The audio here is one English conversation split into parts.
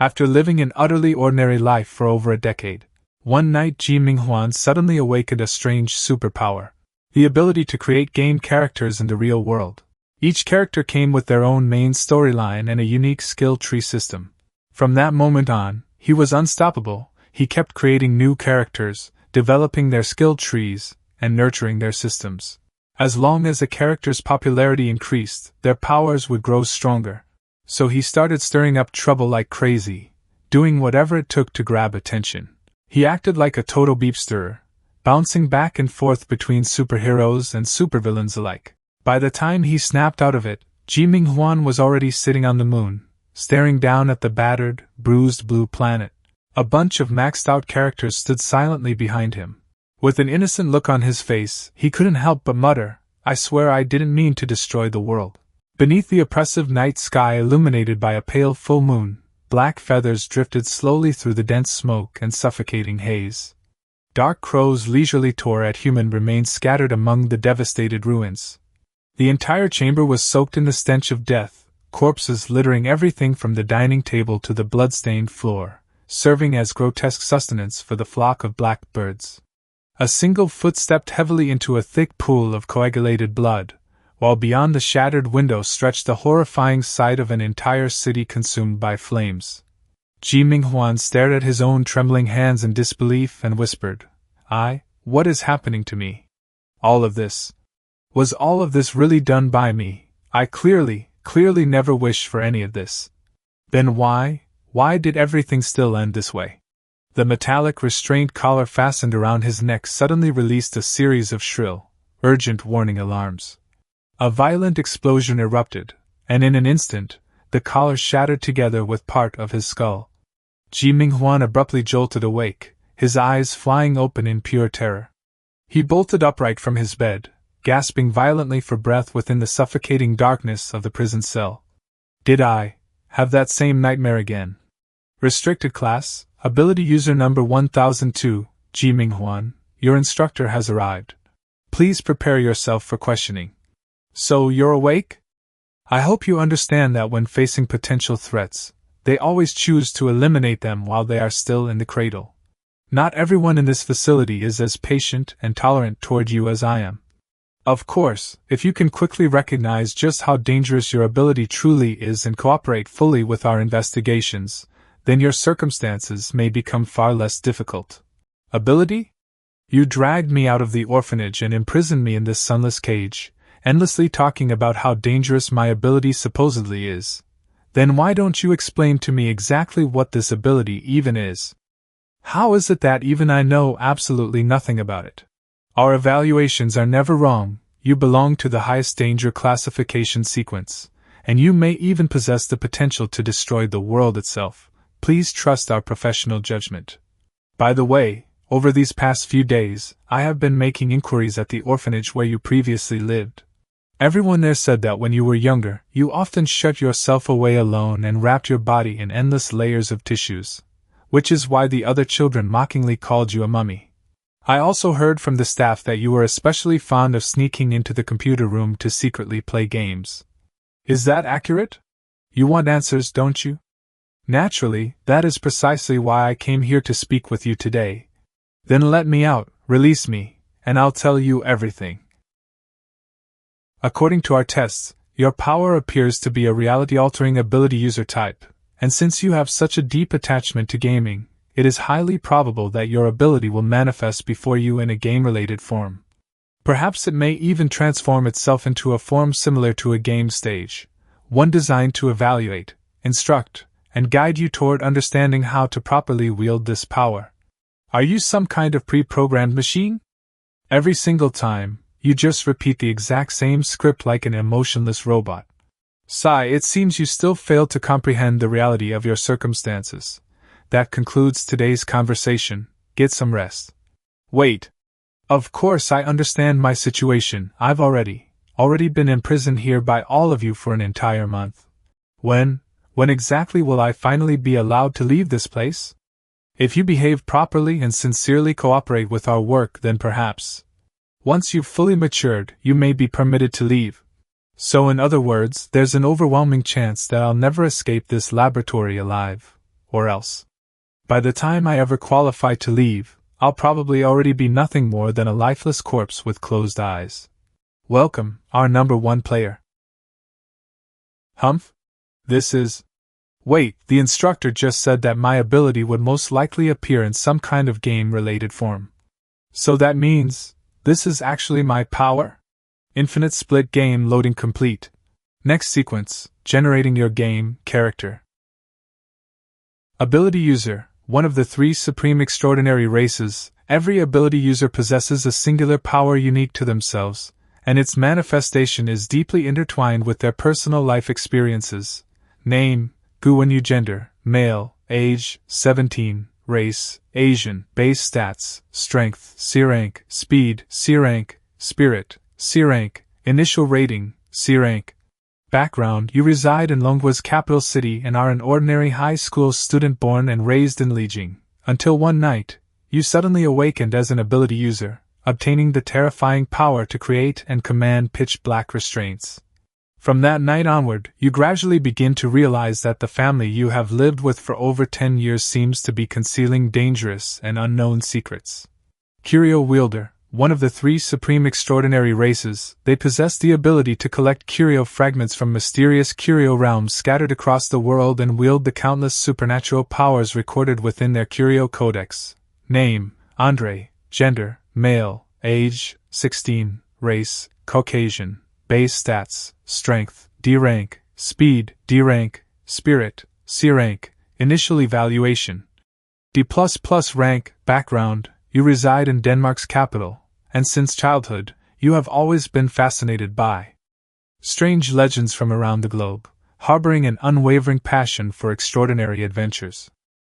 After living an utterly ordinary life for over a decade, one night Ji Minghuan suddenly awakened a strange superpower. The ability to create game characters in the real world. Each character came with their own main storyline and a unique skill tree system. From that moment on, he was unstoppable. He kept creating new characters, developing their skill trees, and nurturing their systems. As long as a character's popularity increased, their powers would grow stronger. So he started stirring up trouble like crazy, doing whatever it took to grab attention. He acted like a total beepster, bouncing back and forth between superheroes and supervillains alike. By the time he snapped out of it, Ji Minghuan was already sitting on the moon, staring down at the battered, bruised blue planet. A bunch of maxed-out characters stood silently behind him. With an innocent look on his face, he couldn't help but mutter, "I swear I didn't mean to destroy the world." Beneath the oppressive night sky illuminated by a pale full moon, black feathers drifted slowly through the dense smoke and suffocating haze. Dark crows leisurely tore at human remains scattered among the devastated ruins. The entire chamber was soaked in the stench of death, corpses littering everything from the dining table to the blood-stained floor, serving as grotesque sustenance for the flock of black birds. A single foot stepped heavily into a thick pool of coagulated blood, while beyond the shattered window stretched the horrifying sight of an entire city consumed by flames. Ji Minghuan stared at his own trembling hands in disbelief and whispered, What is happening to me? Was all of this really done by me? I clearly never wished for any of this. Then why did everything still end this way? The metallic restraint collar fastened around his neck suddenly released a series of shrill, urgent warning alarms. A violent explosion erupted, and in an instant, the collar shattered together with part of his skull. Ji Minghuan abruptly jolted awake, his eyes flying open in pure terror. He bolted upright from his bed, gasping violently for breath within the suffocating darkness of the prison cell. Did I have that same nightmare again? Restricted class, ability user number 1002, Ji Minghuan, your instructor has arrived. Please prepare yourself for questioning. So you're awake? I hope you understand that when facing potential threats, they always choose to eliminate them while they are still in the cradle. Not everyone in this facility is as patient and tolerant toward you as I am. Of course, if you can quickly recognize just how dangerous your ability truly is and cooperate fully with our investigations, then your circumstances may become far less difficult. Ability? You dragged me out of the orphanage and imprisoned me in this sunless cage, endlessly talking about how dangerous my ability supposedly is. Then why don't you explain to me exactly what this ability even is? How is it that even I know absolutely nothing about it? Our evaluations are never wrong. You belong to the highest danger classification sequence, and you may even possess the potential to destroy the world itself. Please trust our professional judgment. By the way, over these past few days, I have been making inquiries at the orphanage where you previously lived. Everyone there said that when you were younger, you often shut yourself away alone and wrapped your body in endless layers of tissues, which is why the other children mockingly called you a mummy. I also heard from the staff that you were especially fond of sneaking into the computer room to secretly play games. Is that accurate? You want answers, don't you? Naturally, that is precisely why I came here to speak with you today. Then let me out, release me, and I'll tell you everything. According to our tests, your power appears to be a reality-altering ability user type, and since you have such a deep attachment to gaming, it is highly probable that your ability will manifest before you in a game-related form. Perhaps it may even transform itself into a form similar to a game stage, one designed to evaluate, instruct, and guide you toward understanding how to properly wield this power. Are you some kind of pre-programmed machine? Every single time, you just repeat the exact same script like an emotionless robot. Sigh, it seems you still fail to comprehend the reality of your circumstances. That concludes today's conversation. Get some rest. Wait. Of course I understand my situation. I've already been imprisoned here by all of you for an entire month. When exactly will I finally be allowed to leave this place? If you behave properly and sincerely cooperate with our work, then perhaps, once you've fully matured, you may be permitted to leave. So in other words, there's an overwhelming chance that I'll never escape this laboratory alive. or else. By the time I ever qualify to leave, I'll probably already be nothing more than a lifeless corpse with closed eyes. Welcome, our number 1 player. Humph? This is... Wait, the instructor just said that my ability would most likely appear in some kind of game-related form. So that means, this is actually my power? Infinite split game loading complete. Next sequence, generating your game character. Ability user, one of the 3 supreme extraordinary races. Every ability user possesses a singular power unique to themselves, and its manifestation is deeply intertwined with their personal life experiences. Name, Guanu. Gender, male, age, 17, race, Asian, base stats, strength, C rank, speed, C rank, spirit, C rank, initial rating, C rank. Background: you reside in Longgua's capital city and are an ordinary high school student born and raised in Lijiang, until one night, you suddenly awakened as an ability user, obtaining the terrifying power to create and command pitch-black restraints. From that night onward, you gradually begin to realize that the family you have lived with for over 10 years seems to be concealing dangerous and unknown secrets. Curio Wielder, one of the 3 supreme extraordinary races, they possess the ability to collect curio fragments from mysterious curio realms scattered across the world and wield the countless supernatural powers recorded within their curio codex. Name, Andre, gender, male, age, 16, race, Caucasian, base stats, strength, D rank, speed, D rank, spirit, C rank, initial evaluation, D++ rank. Background: you reside in Denmark's capital, and since childhood, you have always been fascinated by strange legends from around the globe, harboring an unwavering passion for extraordinary adventures.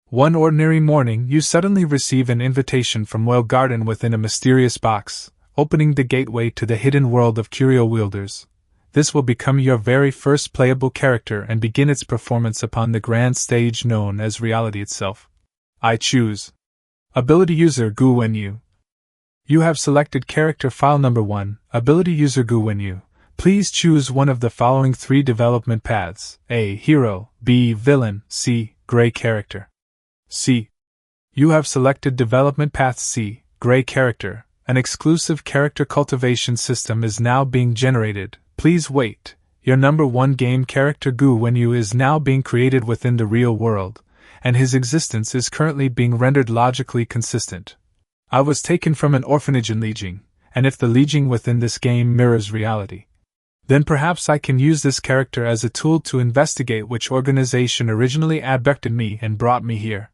One ordinary morning, you suddenly receive an invitation from Well Garden within a mysterious box, opening the gateway to the hidden world of curio wielders. This will become your very first playable character and begin its performance upon the grand stage known as reality itself. I choose Ability User Guanu. You have selected character file number 1, Ability User Guanu. Please choose one of the following 3 development paths: A. Hero, B. Villain, C. Gray character. C. You have selected development path C, Gray character. An exclusive character cultivation system is now being generated. Please wait. Your number 1 game character Guanu is now being created within the real world, and his existence is currently being rendered logically consistent. I was taken from an orphanage in Lijiang, and if the Lijiang within this game mirrors reality, then perhaps I can use this character as a tool to investigate which organization originally abducted me and brought me here.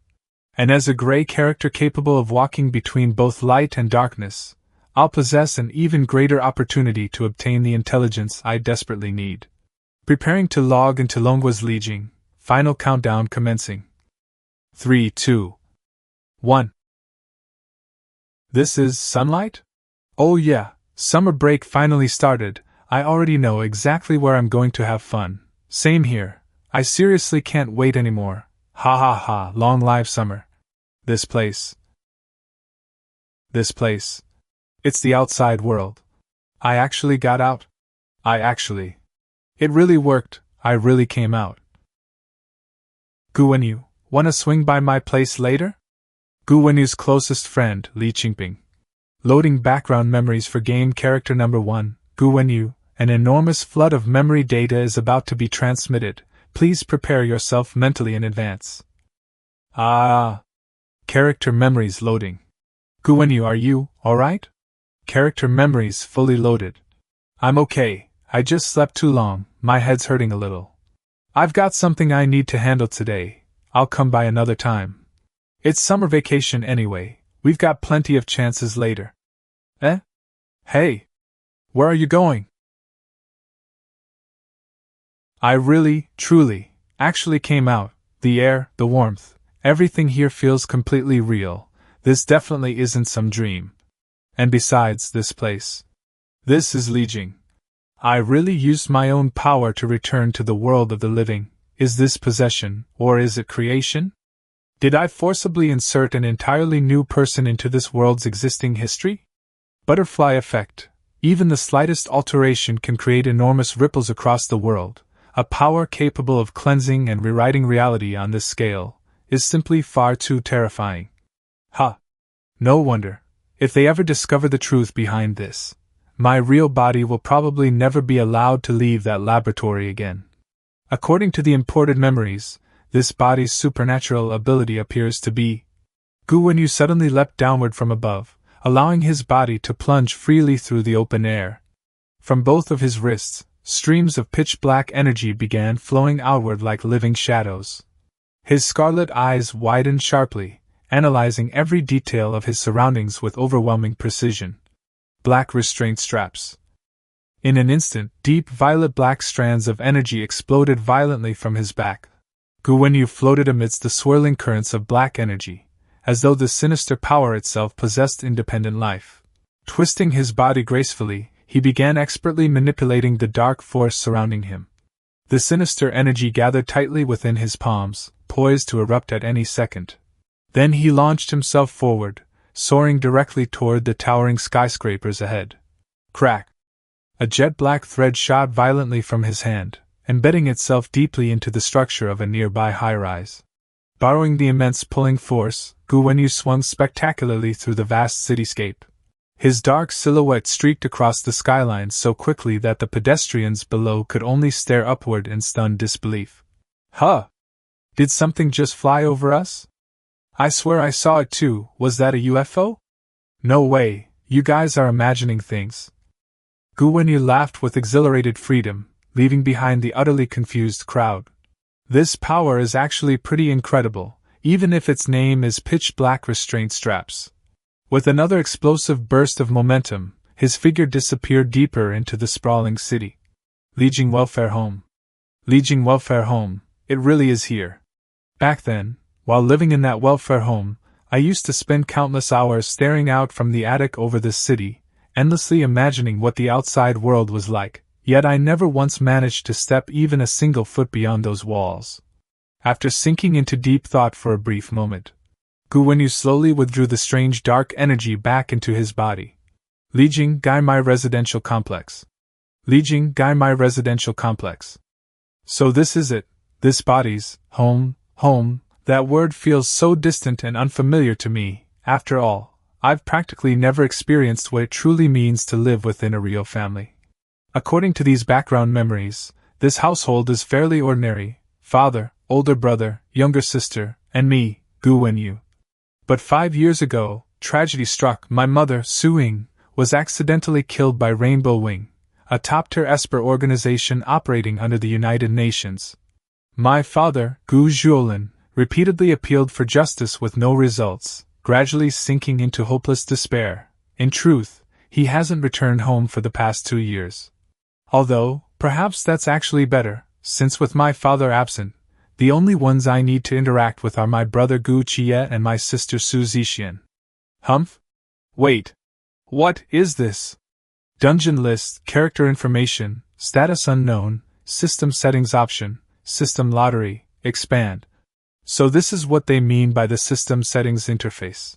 And as a gray character capable of walking between both light and darkness, I'll possess an even greater opportunity to obtain the intelligence I desperately need. Preparing to log into Longgua's Lijiang. Final countdown commencing. 3, 2, 1. This is sunlight? Oh yeah, summer break finally started. I already know exactly where I'm going to have fun. Same here. I seriously can't wait anymore. Ha ha ha, long live summer. This place. It's the outside world. I actually got out. It really worked. I really came out. Guanu, wanna swing by my place later? Guanu's closest friend, Li Qingping. Loading background memories for game character number 1, Guanu. An enormous flood of memory data is about to be transmitted. Please prepare yourself mentally in advance. Character memories loading. Guanu, are you alright? Character memories fully loaded. I'm okay, I just slept too long, my head's hurting a little. I've got something I need to handle today. I'll come by another time. It's summer vacation anyway, we've got plenty of chances later. Hey! Where are you going? I really, truly, actually came out. The air, the warmth, everything here feels completely real. This definitely isn't some dream. And besides, this place. This is Lijiang. I really used my own power to return to the world of the living. Is this possession, or is it creation? Did I forcibly insert an entirely new person into this world's existing history? Butterfly effect. Even the slightest alteration can create enormous ripples across the world. A power capable of cleansing and rewriting reality on this scale. is simply far too terrifying. Ha! No wonder. If they ever discover the truth behind this, my real body will probably never be allowed to leave that laboratory again. According to the imported memories, this body's supernatural ability appears to be Guanu suddenly leapt downward from above, allowing his body to plunge freely through the open air. From both of his wrists, streams of pitch-black energy began flowing outward like living shadows. His scarlet eyes widened sharply, analyzing every detail of his surroundings with overwhelming precision. Black restraint straps. In an instant, deep violet-black strands of energy exploded violently from his back. Guanu floated amidst the swirling currents of black energy, as though the sinister power itself possessed independent life. Twisting his body gracefully, he began expertly manipulating the dark force surrounding him. The sinister energy gathered tightly within his palms, poised to erupt at any second. Then he launched himself forward, soaring directly toward the towering skyscrapers ahead. Crack! A jet-black thread shot violently from his hand, embedding itself deeply into the structure of a nearby high-rise. Borrowing the immense pulling force, Guanu swung spectacularly through the vast cityscape. His dark silhouette streaked across the skyline so quickly that the pedestrians below could only stare upward in stunned disbelief. Huh! Did something just fly over us? I swear I saw it too. Was that a UFO? No way, you guys are imagining things. Guanu laughed with exhilarated freedom, leaving behind the utterly confused crowd. This power is actually pretty incredible, even if its name is pitch-black restraint straps. With another explosive burst of momentum, his figure disappeared deeper into the sprawling city. Legion Welfare Home. Legion Welfare Home, it really is here. Back then, while living in that welfare home, I used to spend countless hours staring out from the attic over this city, endlessly imagining what the outside world was like, yet I never once managed to step even a single foot beyond those walls. After sinking into deep thought for a brief moment, Guanu slowly withdrew the strange dark energy back into his body. Legion Gai My Residential Complex. Legion Gai My Residential Complex. So this is it, this body's home. That word feels so distant and unfamiliar to me. After all, I've practically never experienced what it truly means to live within a real family. According to these background memories, this household is fairly ordinary: father, older brother, younger sister, and me, Guanu. But 5 years ago, tragedy struck. My mother, Su-Ying, was accidentally killed by Rainbow Wing, a top-tier esper organization operating under the United Nations. My father, Gu Zhuolin, repeatedly appealed for justice with no results, gradually sinking into hopeless despair. In truth, he hasn't returned home for the past 2 years. Although, perhaps that's actually better, since with my father absent, the only ones I need to interact with are my brother Gu Qie and my sister Su Zixian. Humph? Wait. What is this? Dungeon list, character information, status unknown, system settings option, system lottery, expand. So this is what they mean by the system settings interface.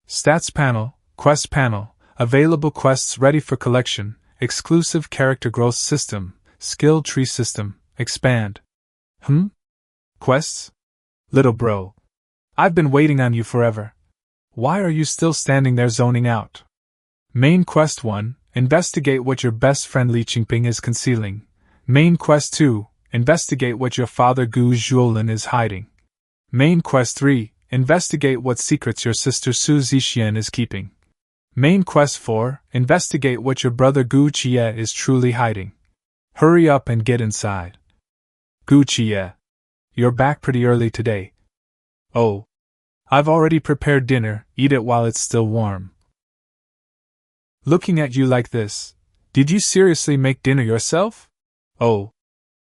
Stats panel, quest panel, available quests ready for collection, exclusive character growth system, skill tree system, expand. Quests? Little bro. I've been waiting on you forever. Why are you still standing there zoning out? Main quest 1, investigate what your best friend Li Qingping is concealing. Main quest 2, investigate what your father Gu Zhuolin is hiding. Main quest 3, investigate what secrets your sister Su Zixian is keeping. Main quest 4, investigate what your brother Gu Qie is truly hiding. Hurry up and get inside. Gu Qie. You're back pretty early today. Oh. I've already prepared dinner, eat it while it's still warm. Looking at you like this, did you seriously make dinner yourself? Oh.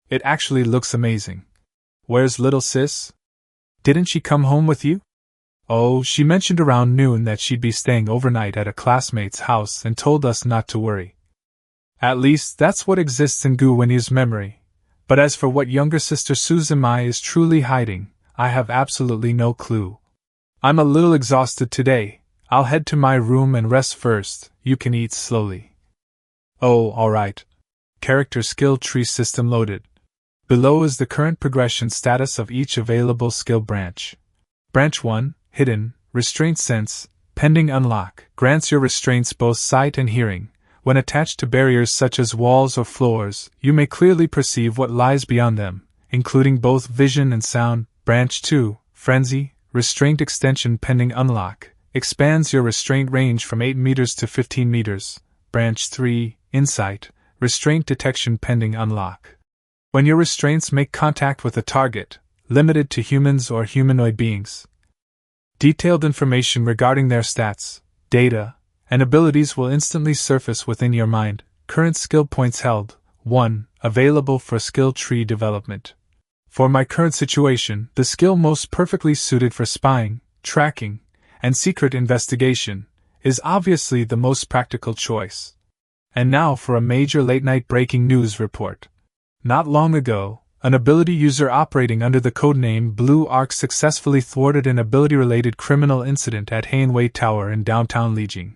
It actually looks amazing. Where's little sis? Didn't she come home with you? Oh, she mentioned around noon that she'd be staying overnight at a classmate's house and told us not to worry. At least that's what exists in Guanu's memory. But as for what younger sister Suzumai is truly hiding, I have absolutely no clue. I'm a little exhausted today. I'll head to my room and rest first. You can eat slowly. Oh, alright. Character skill tree system loaded. Below is the current progression status of each available skill branch. Branch 1, Hidden, Restraint Sense, pending unlock, grants your restraints both sight and hearing. When attached to barriers such as walls or floors, you may clearly perceive what lies beyond them, including both vision and sound. Branch 2, Frenzy, Restraint Extension pending unlock, expands your restraint range from 8 meters to 15 meters. Branch 3, Insight, Restraint Detection pending unlock. When your restraints make contact with a target, limited to humans or humanoid beings, detailed information regarding their stats, data, and abilities will instantly surface within your mind. Current skill points held: 1. Available for skill tree development. For my current situation, the skill most perfectly suited for spying, tracking, and secret investigation is obviously the most practical choice. And now for a major late-night breaking news report. Not long ago, an ability user operating under the codename Blue Arc successfully thwarted an ability-related criminal incident at Manhwa Tower in downtown Lijiang.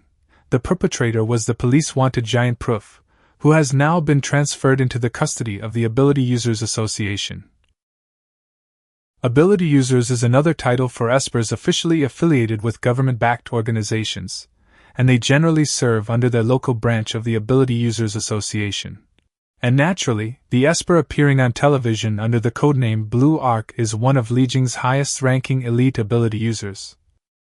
The perpetrator was the police-wanted Giant Proof, who has now been transferred into the custody of the Ability Users Association. Ability Users is another title for espers officially affiliated with government-backed organizations, and they generally serve under their local branch of the Ability Users Association. And naturally, the esper appearing on television under the codename Blue Arc is one of Lijiang's highest-ranking elite ability users.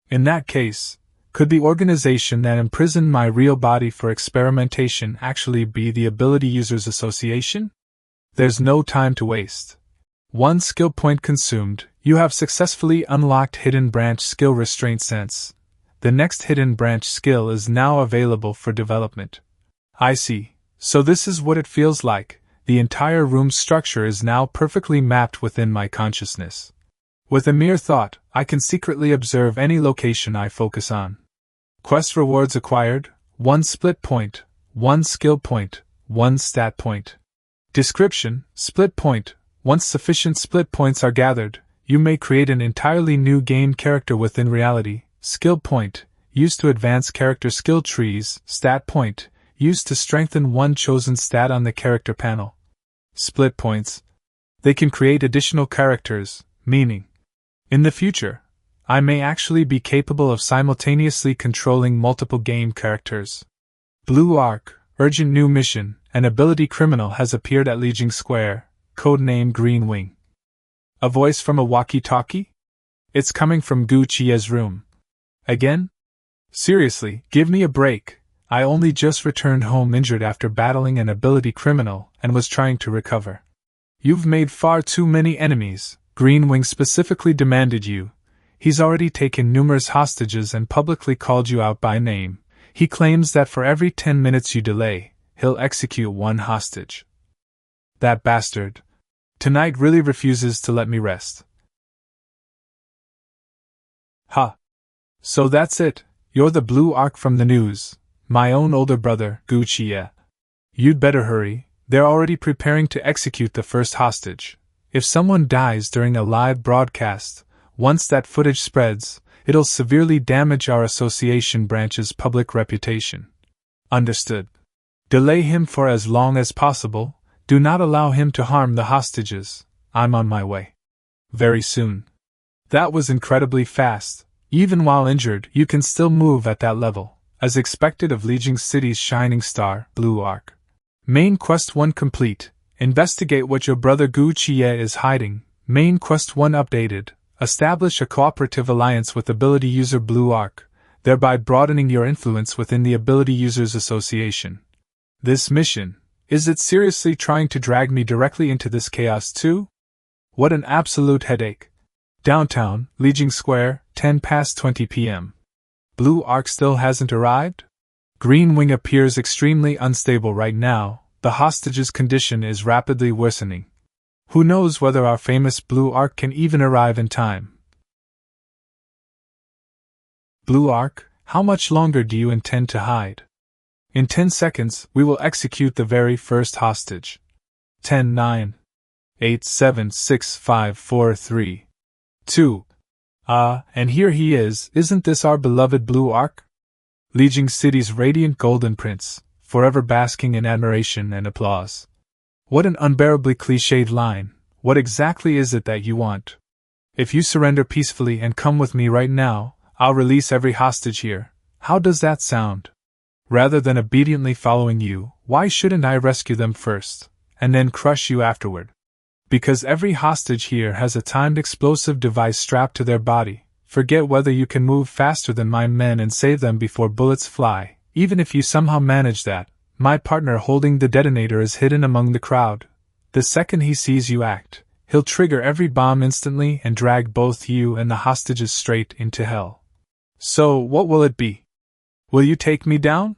In that case, could the organization that imprisoned my real body for experimentation actually be the Ability Users Association? There's no time to waste. One skill point consumed, you have successfully unlocked Hidden Branch Skill Restraint Sense. The next Hidden Branch skill is now available for development. I see. So this is what it feels like. The entire room's structure is now perfectly mapped within my consciousness. With a mere thought, I can secretly observe any location I focus on. Quest rewards acquired: 1 split point, 1 skill point, 1 stat point. Description: split point. Once sufficient split points are gathered, you may create an entirely new game character within reality. Skill point, used to advance character skill trees. Stat point, used to strengthen one chosen stat on the character panel. Split points. They can create additional characters, meaning, in the future, I may actually be capable of simultaneously controlling multiple game characters. Blue Arc, Urgent New Mission, an ability criminal has appeared at Lijiang Square, codename Green Wing. A voice from a walkie-talkie? It's coming from Gu Chie's room. Again? Seriously, give me a break. I only just returned home injured after battling an ability criminal and was trying to recover. You've made far too many enemies, Green Wing specifically demanded you. He's already taken numerous hostages and publicly called you out by name. He claims that for every 10 minutes you delay, he'll execute one hostage. That bastard. Tonight really refuses to let me rest. Ha! So that's it, you're the Blue Arc from the news, my own older brother, Gu Chie. You'd better hurry, they're already preparing to execute the first hostage. If someone dies during a live broadcast, once that footage spreads, it'll severely damage our association branch's public reputation. Understood. Delay him for as long as possible, do not allow him to harm the hostages. I'm on my way. Very soon. That was incredibly fast. Even while injured, you can still move at that level, as expected of Lijiang City's shining star, Blue Arc. Main Quest 1 complete. Investigate what your brother Gu Chie is hiding. Main Quest 1 updated. Establish a cooperative alliance with Ability User Blue Arc, thereby broadening your influence within the Ability Users Association. This mission, is it seriously trying to drag me directly into this chaos too? What an absolute headache. Downtown, Lijiang Square, 10 past 20 p.m. Blue Arc still hasn't arrived? Green Wing appears extremely unstable right now, the hostage's condition is rapidly worsening. Who knows whether our famous Blue Arc can even arrive in time? Blue Arc, how much longer do you intend to hide? In 10 seconds, we will execute the very first hostage. 10, 9, 8, 7, 6, 5, 4, 3, 2. And here he is, isn't this our beloved Blue Arc? Lijiang City's radiant golden prince, forever basking in admiration and applause. What an unbearably cliched line, What exactly is it that you want? If you surrender peacefully and come with me right now, I'll release every hostage here. How does that sound? Rather than obediently following you, why shouldn't I rescue them first, and then crush you afterward? Because every hostage here has a timed explosive device strapped to their body. Forget whether you can move faster than my men and save them before bullets fly. Even if you somehow manage that, my partner holding the detonator is hidden among the crowd. The second he sees you act, he'll trigger every bomb instantly and drag both you and the hostages straight into hell. So, what will it be? Will you take me down?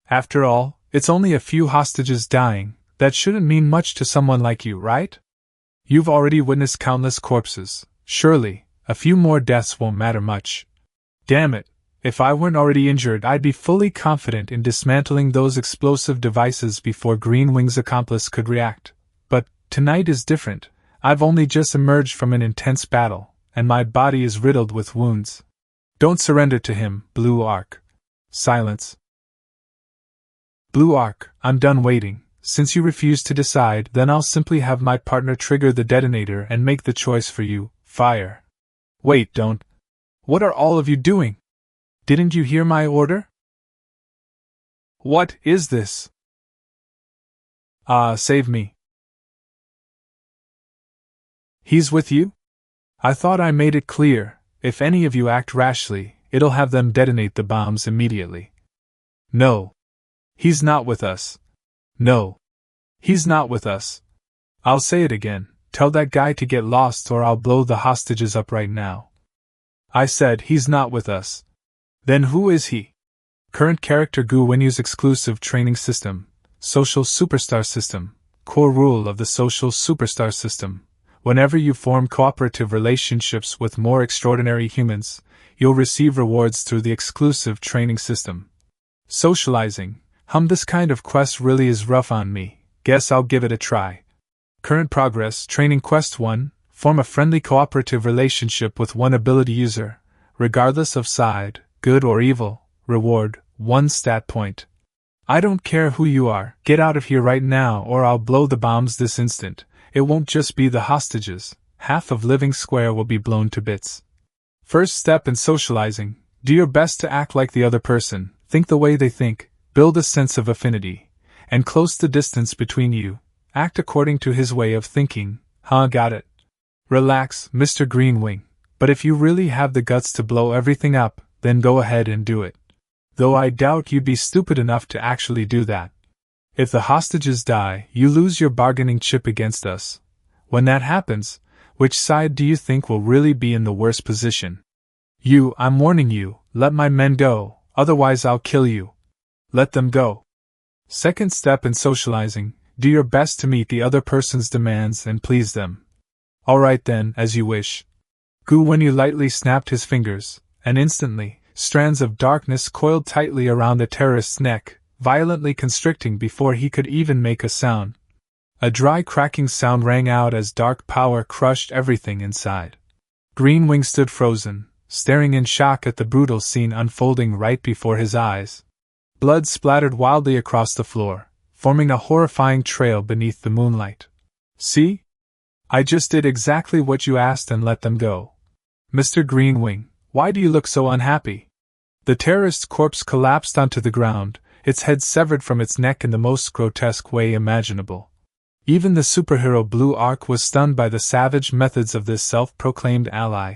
After all, it's only a few hostages dying. That shouldn't mean much to someone like you, right? You've already witnessed countless corpses. Surely, a few more deaths won't matter much. Damn it, if I weren't already injured, I'd be fully confident in dismantling those explosive devices before Greenwing's accomplice could react. But tonight is different. I've only just emerged from an intense battle, and my body is riddled with wounds. Don't surrender to him, Blue Arc. Silence. Blue Arc, I'm done waiting. Since you refuse to decide, then I'll simply have my partner trigger the detonator and make the choice for you. Fire. Wait, don't. What are all of you doing? Didn't you hear my order? What is this? Save me. He's with you? I thought I made it clear, if any of you act rashly, it'll have them detonate the bombs immediately. No. He's not with us. No. He's not with us. I'll say it again, tell that guy to get lost or I'll blow the hostages up right now. I said he's not with us. Then who is he? Current character Guanu's exclusive training system, social superstar system, core rule of the social superstar system. Whenever you form cooperative relationships with more extraordinary humans, you'll receive rewards through the exclusive training system. Socializing. This kind of quest really is rough on me. Guess I'll give it a try. Current progress, Training Quest 1, form a friendly cooperative relationship with one ability user, regardless of side, good or evil, reward, 1 stat point. I don't care who you are, get out of here right now or I'll blow the bombs this instant. It won't just be the hostages, half of Living Square will be blown to bits. First step in socializing, do your best to act like the other person, think the way they think, build a sense of affinity, and close the distance between you. Act according to his way of thinking. Got it. Relax, Mr. Greenwing, but if you really have the guts to blow everything up, then go ahead and do it. Though I doubt you'd be stupid enough to actually do that. If the hostages die, you lose your bargaining chip against us. When that happens, which side do you think will really be in the worst position? You, I'm warning you, let my men go, otherwise I'll kill you. Let them go. Second step in socializing, do your best to meet the other person's demands and please them. Alright then, as you wish. Guanu lightly snapped his fingers, and instantly, strands of darkness coiled tightly around the terrorist's neck, violently constricting before he could even make a sound. A dry cracking sound rang out as dark power crushed everything inside. Greenwing stood frozen, staring in shock at the brutal scene unfolding right before his eyes. Blood splattered wildly across the floor, forming a horrifying trail beneath the moonlight. See? I just did exactly what you asked and let them go. Mr. Greenwing, why do you look so unhappy? The terrorist's corpse collapsed onto the ground, its head severed from its neck in the most grotesque way imaginable. Even the superhero Blue Arc was stunned by the savage methods of this self-proclaimed ally.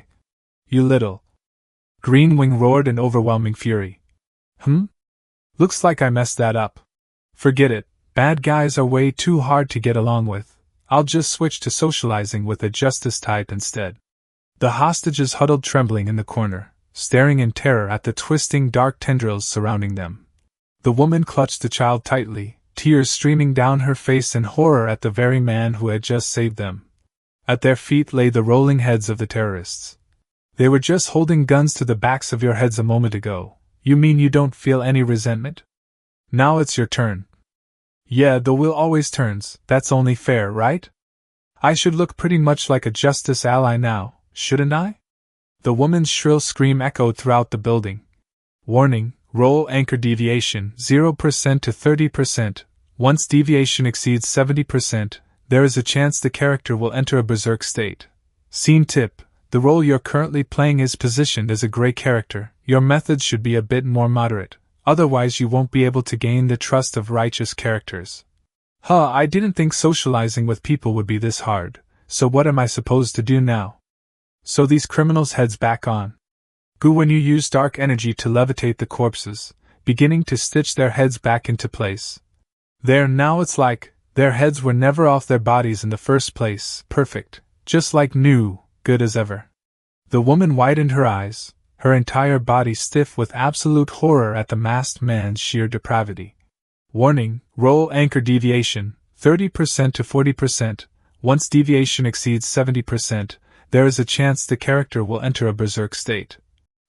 You little... Greenwing roared in overwhelming fury. Looks like I messed that up. Forget it, bad guys are way too hard to get along with. I'll just switch to socializing with a justice type instead. The hostages huddled trembling in the corner, staring in terror at the twisting dark tendrils surrounding them. The woman clutched the child tightly, tears streaming down her face in horror at the very man who had just saved them. At their feet lay the rolling heads of the terrorists. They were just holding guns to the backs of your heads a moment ago. You mean you don't feel any resentment? Now it's your turn. Yeah, the wheel always turns, that's only fair, right? I should look pretty much like a justice ally now, shouldn't I? The woman's shrill scream echoed throughout the building. Warning, roll anchor deviation 0% to 30%. Once deviation exceeds 70%, there is a chance the character will enter a berserk state. Scene tip: the role you're currently playing is positioned as a gray character. Your methods should be a bit more moderate, otherwise you won't be able to gain the trust of righteous characters. I didn't think socializing with people would be this hard, so what am I supposed to do now? Sew these criminals' heads back on. Guanu used dark energy to levitate the corpses, beginning to stitch their heads back into place. There, now it's like their heads were never off their bodies in the first place. Perfect, just like new, good as ever. The woman widened her eyes, her entire body stiff with absolute horror at the masked man's sheer depravity. Warning: roll anchor deviation, 30% to 40%. Once deviation exceeds 70%, there is a chance the character will enter a berserk state.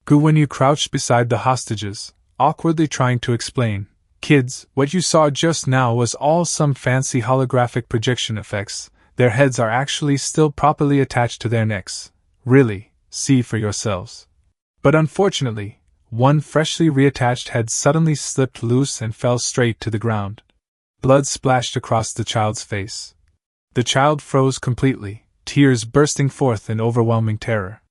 Guanu crouched beside the hostages, awkwardly trying to explain. Kids, what you saw just now was all some fancy holographic projection effects. Their heads are actually still properly attached to their necks. Really, see for yourselves. But unfortunately, one freshly reattached head suddenly slipped loose and fell straight to the ground. Blood splashed across the child's face. The child froze completely, tears bursting forth in overwhelming terror.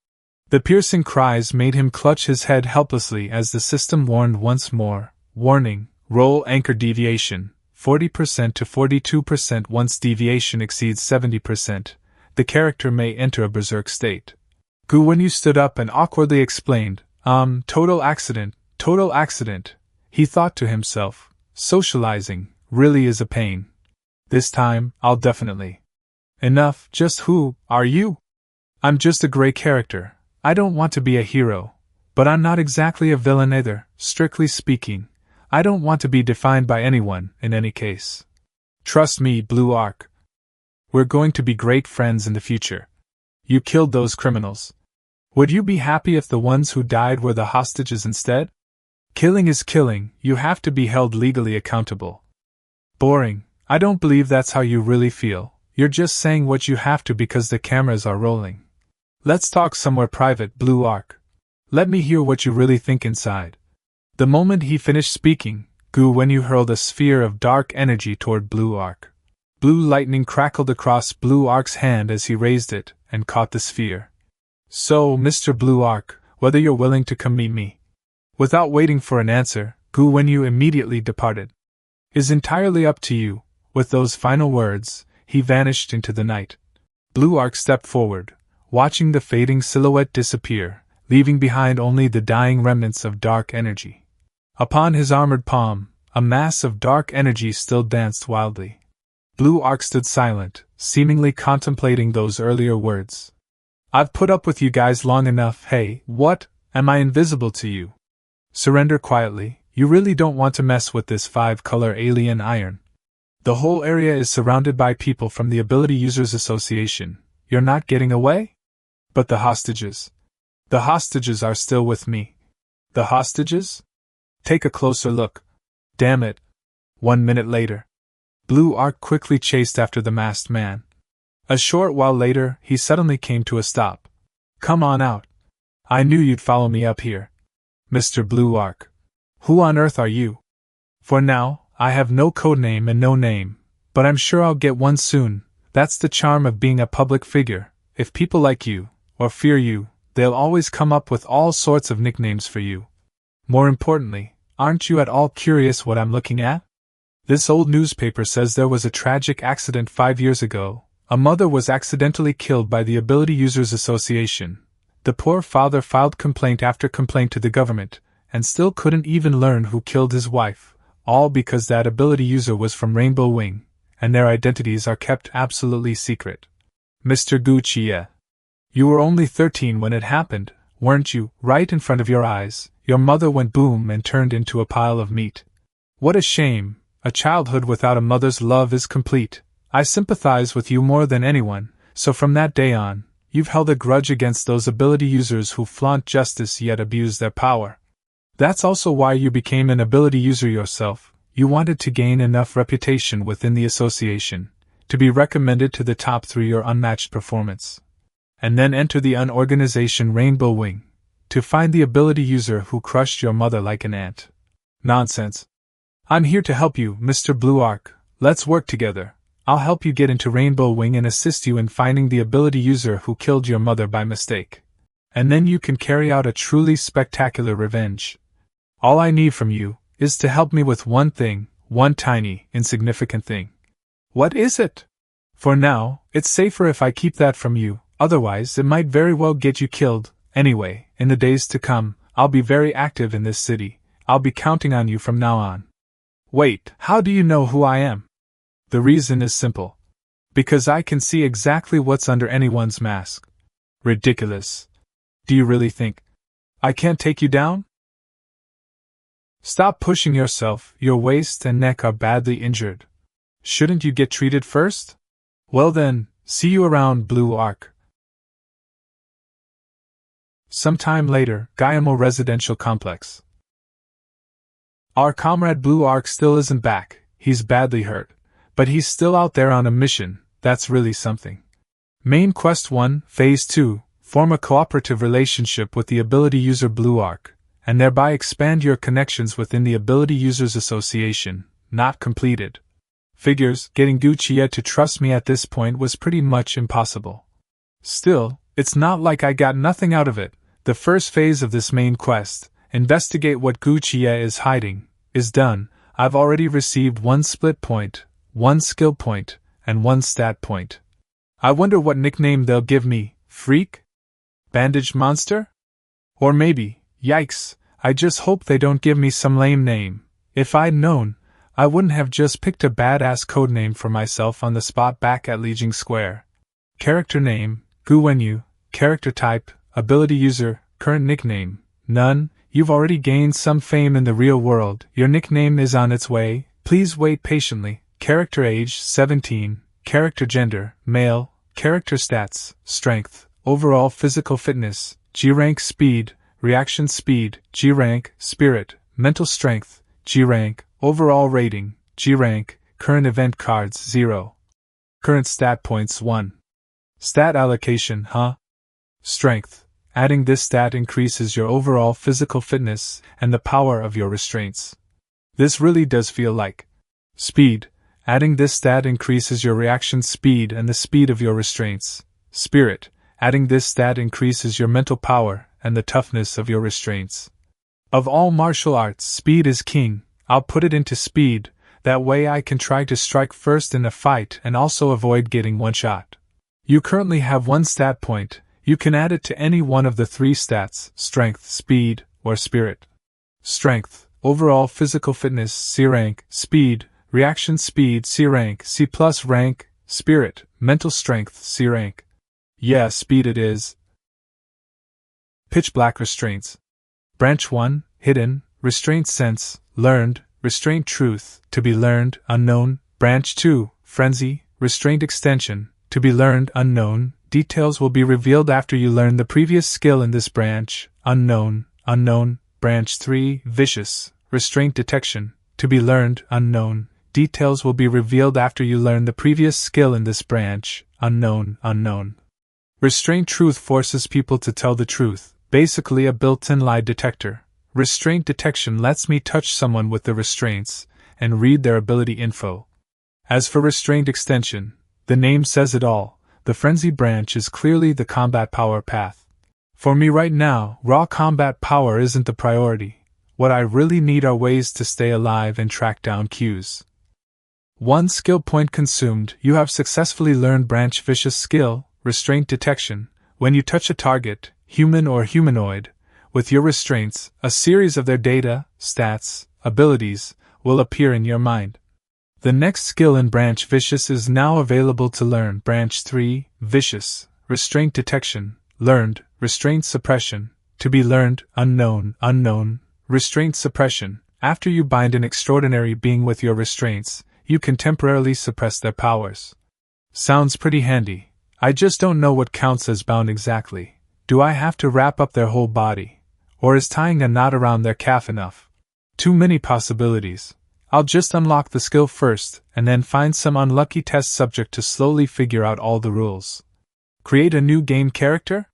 The piercing cries made him clutch his head helplessly as the system warned once more. Warning: roll anchor deviation, 40% to 42%. Once deviation exceeds 70%, the character may enter a berserk state. Guanu stood up and awkwardly explained, total accident, he thought to himself. Socializing really is a pain. This time, I'll definitely. Enough, just who are you? I'm just a gray character. I don't want to be a hero. But I'm not exactly a villain either, strictly speaking. I don't want to be defined by anyone, in any case. Trust me, Blue Arc. We're going to be great friends in the future. You killed those criminals. Would you be happy if the ones who died were the hostages instead? Killing is killing, you have to be held legally accountable. Boring. I don't believe that's how you really feel. You're just saying what you have to because the cameras are rolling. Let's talk somewhere private, Blue Arc. Let me hear what you really think inside. The moment he finished speaking, Guanu hurled a sphere of dark energy toward Blue Arc. Blue lightning crackled across Blue Arc's hand as he raised it and caught the sphere. So, Mr. Blue Arc, whether you're willing to come meet me. Without waiting for an answer, Guanu immediately departed. Is entirely up to you. With those final words, he vanished into the night. Blue Arc stepped forward, watching the fading silhouette disappear, leaving behind only the dying remnants of dark energy. Upon his armored palm, a mass of dark energy still danced wildly. Blue Arc stood silent, seemingly contemplating those earlier words. I've put up with you guys long enough. Hey, what? Am I invisible to you? Surrender quietly. You really don't want to mess with this 5-color alien iron. The whole area is surrounded by people from the Ability Users Association. You're not getting away? But the hostages. The hostages are still with me. The hostages? Take a closer look. Damn it. 1 minute later. Blue Arc quickly chased after the masked man. A short while later, he suddenly came to a stop. Come on out. I knew you'd follow me up here. Mr. Blue Arc. Who on earth are you? For now, I have no codename and no name, but I'm sure I'll get one soon. That's the charm of being a public figure. If people like you, or fear you, they'll always come up with all sorts of nicknames for you. More importantly, aren't you at all curious what I'm looking at? This old newspaper says there was a tragic accident 5 years ago. A mother was accidentally killed by the Ability Users Association. The poor father filed complaint after complaint to the government, and still couldn't even learn who killed his wife, all because that ability user was from Rainbow Wing, and their identities are kept absolutely secret. Mr. Gucci, you were only 13 when it happened, weren't you? Right in front of your eyes, your mother went boom and turned into a pile of meat. What a shame. A childhood without a mother's love is complete. I sympathize with you more than anyone, so from that day on, you've held a grudge against those ability users who flaunt justice yet abuse their power. That's also why you became an ability user yourself. You wanted to gain enough reputation within the association to be recommended to the top through your unmatched performance. And then enter the unorganization Rainbow Wing to find the ability user who crushed your mother like an ant. Nonsense. I'm here to help you, Mr. Blue Arc. Let's work together. I'll help you get into Rainbow Wing and assist you in finding the ability user who killed your mother by mistake. And then you can carry out a truly spectacular revenge. All I need from you is to help me with one thing, one tiny, insignificant thing. What is it? For now, it's safer if I keep that from you, otherwise it might very well get you killed. Anyway, in the days to come, I'll be very active in this city. I'll be counting on you from now on. Wait, how do you know who I am? The reason is simple. Because I can see exactly what's under anyone's mask. Ridiculous. Do you really think I can't take you down? Stop pushing yourself, your waist and neck are badly injured. Shouldn't you get treated first? Well then, see you around Blue Arc. Sometime later, Guanu Residential Complex. Our comrade Blue Arc still isn't back, he's badly hurt. But he's still out there on a mission, that's really something. Main Quest 1, Phase 2, form a cooperative relationship with the ability user Blue Arc, and thereby expand your connections within the Ability Users Association, not completed. Figures, getting Gucci to trust me at this point was pretty much impossible. Still, it's not like I got nothing out of it. The first phase of this main quest, investigate what Gucci is hiding, is done. I've already received 1 split point, 1 skill point, and 1 stat point. I wonder what nickname they'll give me, Freak? Bandaged Monster? Or maybe, yikes, I just hope they don't give me some lame name. If I'd known, I wouldn't have just picked a badass codename for myself on the spot back at Lijiang Square. Character name, Guanu. Character type, ability user. Current nickname, none. You've already gained some fame in the real world. Your nickname is on its way. Please wait patiently. Character age, 17. Character gender, male. Character stats, strength. Overall physical fitness, G rank speed. Reaction speed, G rank. Spirit, mental strength, G rank. Overall rating, G rank. Current event cards, 0. Current stat points, 1. Stat allocation, Strength. Adding this stat increases your overall physical fitness and the power of your restraints. This really does feel like speed. Adding this stat increases your reaction speed and the speed of your restraints. Spirit. Adding this stat increases your mental power and the toughness of your restraints. Of all martial arts, speed is king. I'll put it into speed, that way I can try to strike first in a fight and also avoid getting one shot. You currently have 1 stat point. You can add it to any one of the 3 stats, strength, speed, or spirit. Strength, overall physical fitness, C rank. Speed, reaction speed, C rank. C plus rank. Spirit, mental strength, C rank. Yeah, speed it is. Pitch black restraints. Branch 1, hidden, restraint sense, learned, restraint truth, to be learned, unknown. Branch 2, frenzy, restraint extension, to be learned, unknown. Details will be revealed after you learn the previous skill in this branch, unknown, unknown. Branch 3, vicious, restraint detection, to be learned, unknown. Details will be revealed after you learn the previous skill in this branch, unknown, unknown. Restraint truth forces people to tell the truth, basically a built-in lie detector. Restraint detection lets me touch someone with the restraints and read their ability info. As for restraint extension, the name says it all. The frenzy branch is clearly the combat power path. For me right now, raw combat power isn't the priority. What I really need are ways to stay alive and track down cues. 1 skill point consumed. You have successfully learned branch vicious skill, restraint detection. When you touch a target, human or humanoid, with your restraints, a series of their data, stats, abilities, will appear in your mind. The next skill in Branch Vicious is now available to learn. Branch 3, Vicious, Restraint Detection, learned, Restraint Suppression, to be learned, unknown, unknown, Restraint Suppression. After you bind an extraordinary being with your restraints, you can temporarily suppress their powers. Sounds pretty handy. I just don't know what counts as bound exactly. Do I have to wrap up their whole body? Or is tying a knot around their calf enough? Too many possibilities. I'll just unlock the skill first, and then find some unlucky test subject to slowly figure out all the rules. Create a new game character?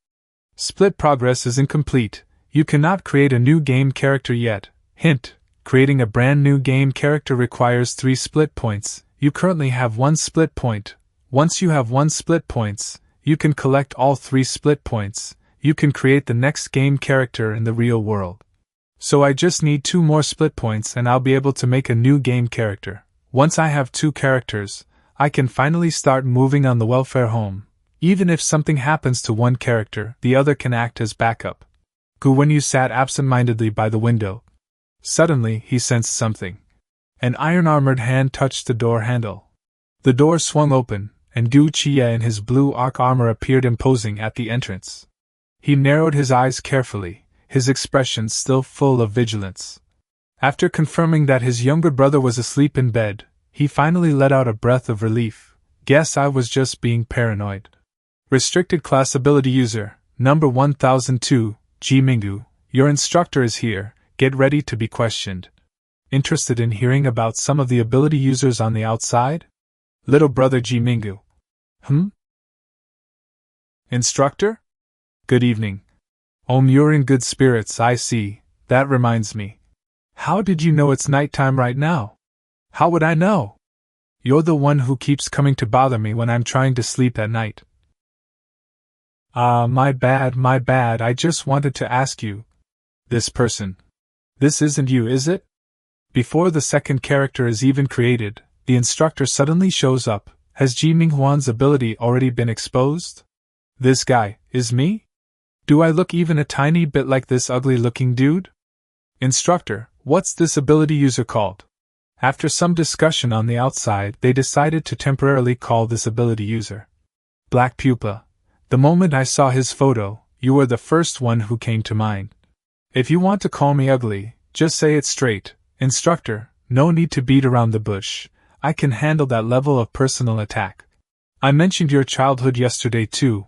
Split progress is incomplete. You cannot create a new game character yet. Hint: creating a brand new game character requires 3 split points. You currently have 1 split point. Once you have 1 split points, you can collect all 3 split points. You can create the next game character in the real world. So I just need 2 more split points and I'll be able to make a new game character. Once I have 2 characters, I can finally start moving on the welfare home. Even if something happens to one character, the other can act as backup. Guanu sat absent-mindedly by the window. Suddenly, he sensed something. An iron-armored hand touched the door handle. The door swung open, and Gu Chia in his blue arc armor appeared imposing at the entrance. He narrowed his eyes carefully, his expression still full of vigilance. After confirming that his younger brother was asleep in bed, he finally let out a breath of relief. Guess I was just being paranoid. Restricted Class Ability User, number 1002, Ji Minghuan. Your instructor is here, get ready to be questioned. Interested in hearing about some of the ability users on the outside? Little brother Ji Minghuan. Instructor? Good evening. You're in good spirits, I see. That reminds me. How did you know it's nighttime right now? How would I know? You're the one who keeps coming to bother me when I'm trying to sleep at night. My bad, I just wanted to ask you. This person. This isn't you, is it? Before the second character is even created, the instructor suddenly shows up. Has Ji Minghuan's ability already been exposed? This guy, is me? Do I look even a tiny bit like this ugly-looking dude? Instructor, what's this ability user called? After some discussion on the outside, they decided to temporarily call this ability user Black Pupa. The moment I saw his photo, you were the first one who came to mind. If you want to call me ugly, just say it straight. Instructor, no need to beat around the bush. I can handle that level of personal attack. I mentioned your childhood yesterday too.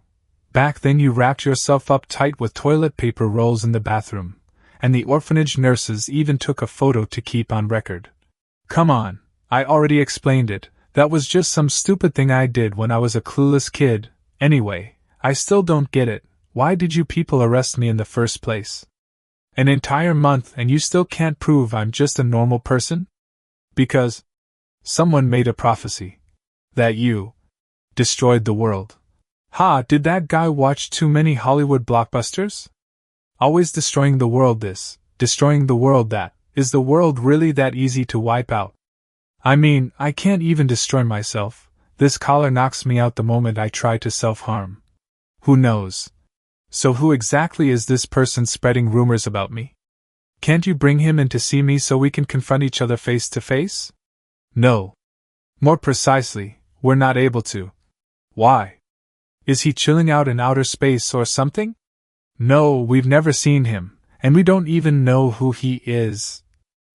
Back then you wrapped yourself up tight with toilet paper rolls in the bathroom, and the orphanage nurses even took a photo to keep on record. Come on, I already explained it. That was just some stupid thing I did when I was a clueless kid. Anyway, I still don't get it. Why did you people arrest me in the first place? An entire month and you still can't prove I'm just a normal person? Because someone made a prophecy that you destroyed the world. Ha, did that guy watch too many Hollywood blockbusters? Always destroying the world this, destroying the world that. Is the world really that easy to wipe out? I mean, I can't even destroy myself. This collar knocks me out the moment I try to self-harm. Who knows? So who exactly is this person spreading rumors about me? Can't you bring him in to see me so we can confront each other face to face? No. More precisely, we're not able to. Why? Is he chilling out in outer space or something? No, we've never seen him, and we don't even know who he is.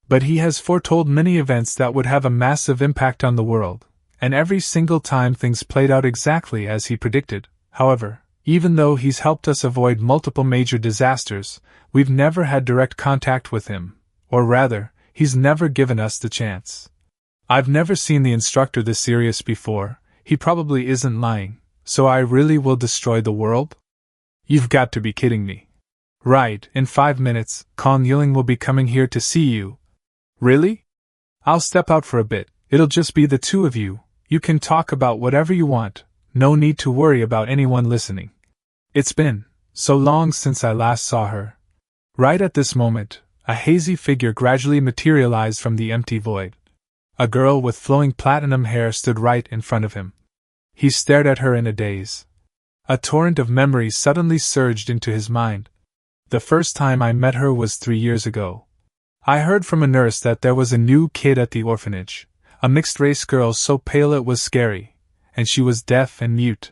But he has foretold many events that would have a massive impact on the world, and every single time things played out exactly as he predicted. However, even though he's helped us avoid multiple major disasters, we've never had direct contact with him, or rather, he's never given us the chance. I've never seen the instructor this serious before. He probably isn't lying. So I really will destroy the world? You've got to be kidding me. Right, in 5 minutes, Kong Yiling will be coming here to see you. Really? I'll step out for a bit, it'll just be the two of you. You can talk about whatever you want, no need to worry about anyone listening. It's been so long since I last saw her. Right at this moment, a hazy figure gradually materialized from the empty void. A girl with flowing platinum hair stood right in front of him. He stared at her in a daze. A torrent of memories suddenly surged into his mind. The first time I met her was 3 years ago. I heard from a nurse that there was a new kid at the orphanage, a mixed-race girl so pale it was scary, and she was deaf and mute.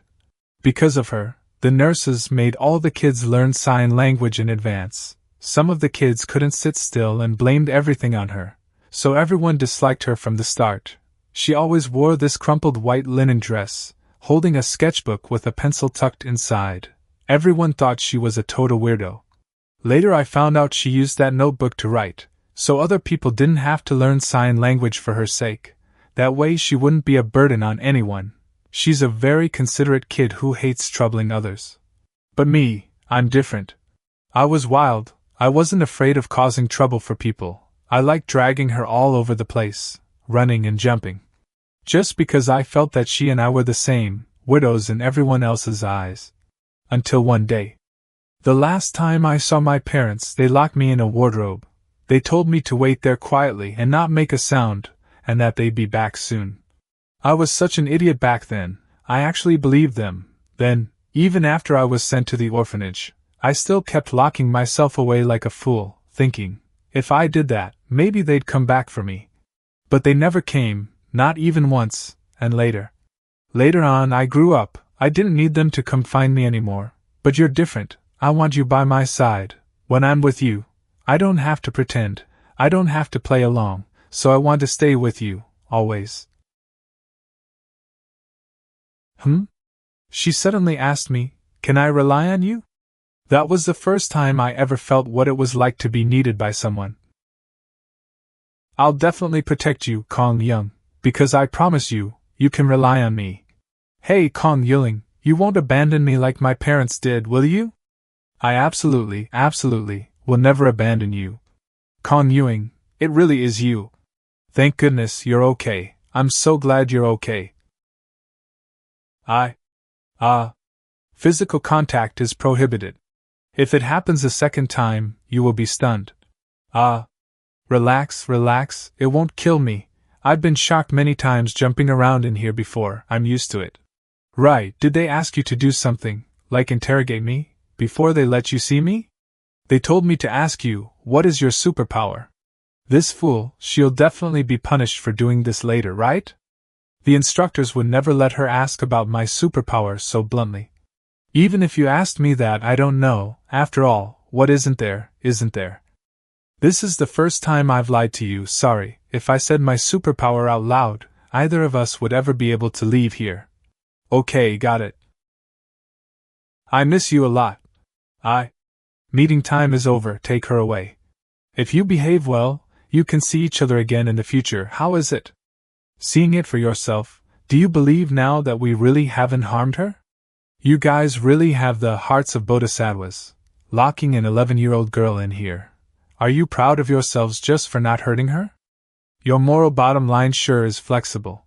Because of her, the nurses made all the kids learn sign language in advance. Some of the kids couldn't sit still and blamed everything on her, so everyone disliked her from the start. She always wore this crumpled white linen dress, holding a sketchbook with a pencil tucked inside. Everyone thought she was a total weirdo. Later I found out she used that notebook to write, so other people didn't have to learn sign language for her sake. That way she wouldn't be a burden on anyone. She's a very considerate kid who hates troubling others. But me, I'm different. I was wild. I wasn't afraid of causing trouble for people. I liked dragging her all over the place, running and jumping. just because I felt that she and I were the same, widows in everyone else's eyes. Until one day. The last time I saw my parents, they locked me in a wardrobe. They told me to wait there quietly and not make a sound, and that they'd be back soon. I was such an idiot back then, I actually believed them. Then, even after I was sent to the orphanage, I still kept locking myself away like a fool, thinking, if I did that, maybe they'd come back for me. But they never came, not even once, and later. Later on I grew up, I didn't need them to come find me anymore. But you're different, I want you by my side. When I'm with you, I don't have to pretend, I don't have to play along, so I want to stay with you, always. She suddenly asked me, can I rely on you? That was the first time I ever felt what it was like to be needed by someone. I'll definitely protect you, Kong Young, because I promise you, you can rely on me. Hey Kong Yuling, you won't abandon me like my parents did, will you? I absolutely will never abandon you. Kong Yuing, it really is you. Thank goodness you're okay, I'm so glad you're okay. Physical contact is prohibited. If it happens a second time, you will be stunned. Relax, it won't kill me. I've been shocked many times jumping around in here before, I'm used to it. Right, did they ask you to do something, like interrogate me, before they let you see me? They told me to ask you, what is your superpower? This fool, she'll definitely be punished for doing this later, right? The instructors would never let her ask about my superpower so bluntly. Even if you asked me that, I don't know, after all, what isn't there, isn't there? This is the first time I've lied to you, sorry, if I said my superpower out loud, either of us would ever be able to leave here. Okay, got it. I miss you a lot. Meeting time is over, take her away. If you behave well, you can see each other again in the future, how is it? Seeing it for yourself, do you believe now that we really haven't harmed her? You guys really have the hearts of bodhisattvas, locking an 11-year-old girl in here. Are you proud of yourselves just for not hurting her? Your moral bottom line sure is flexible.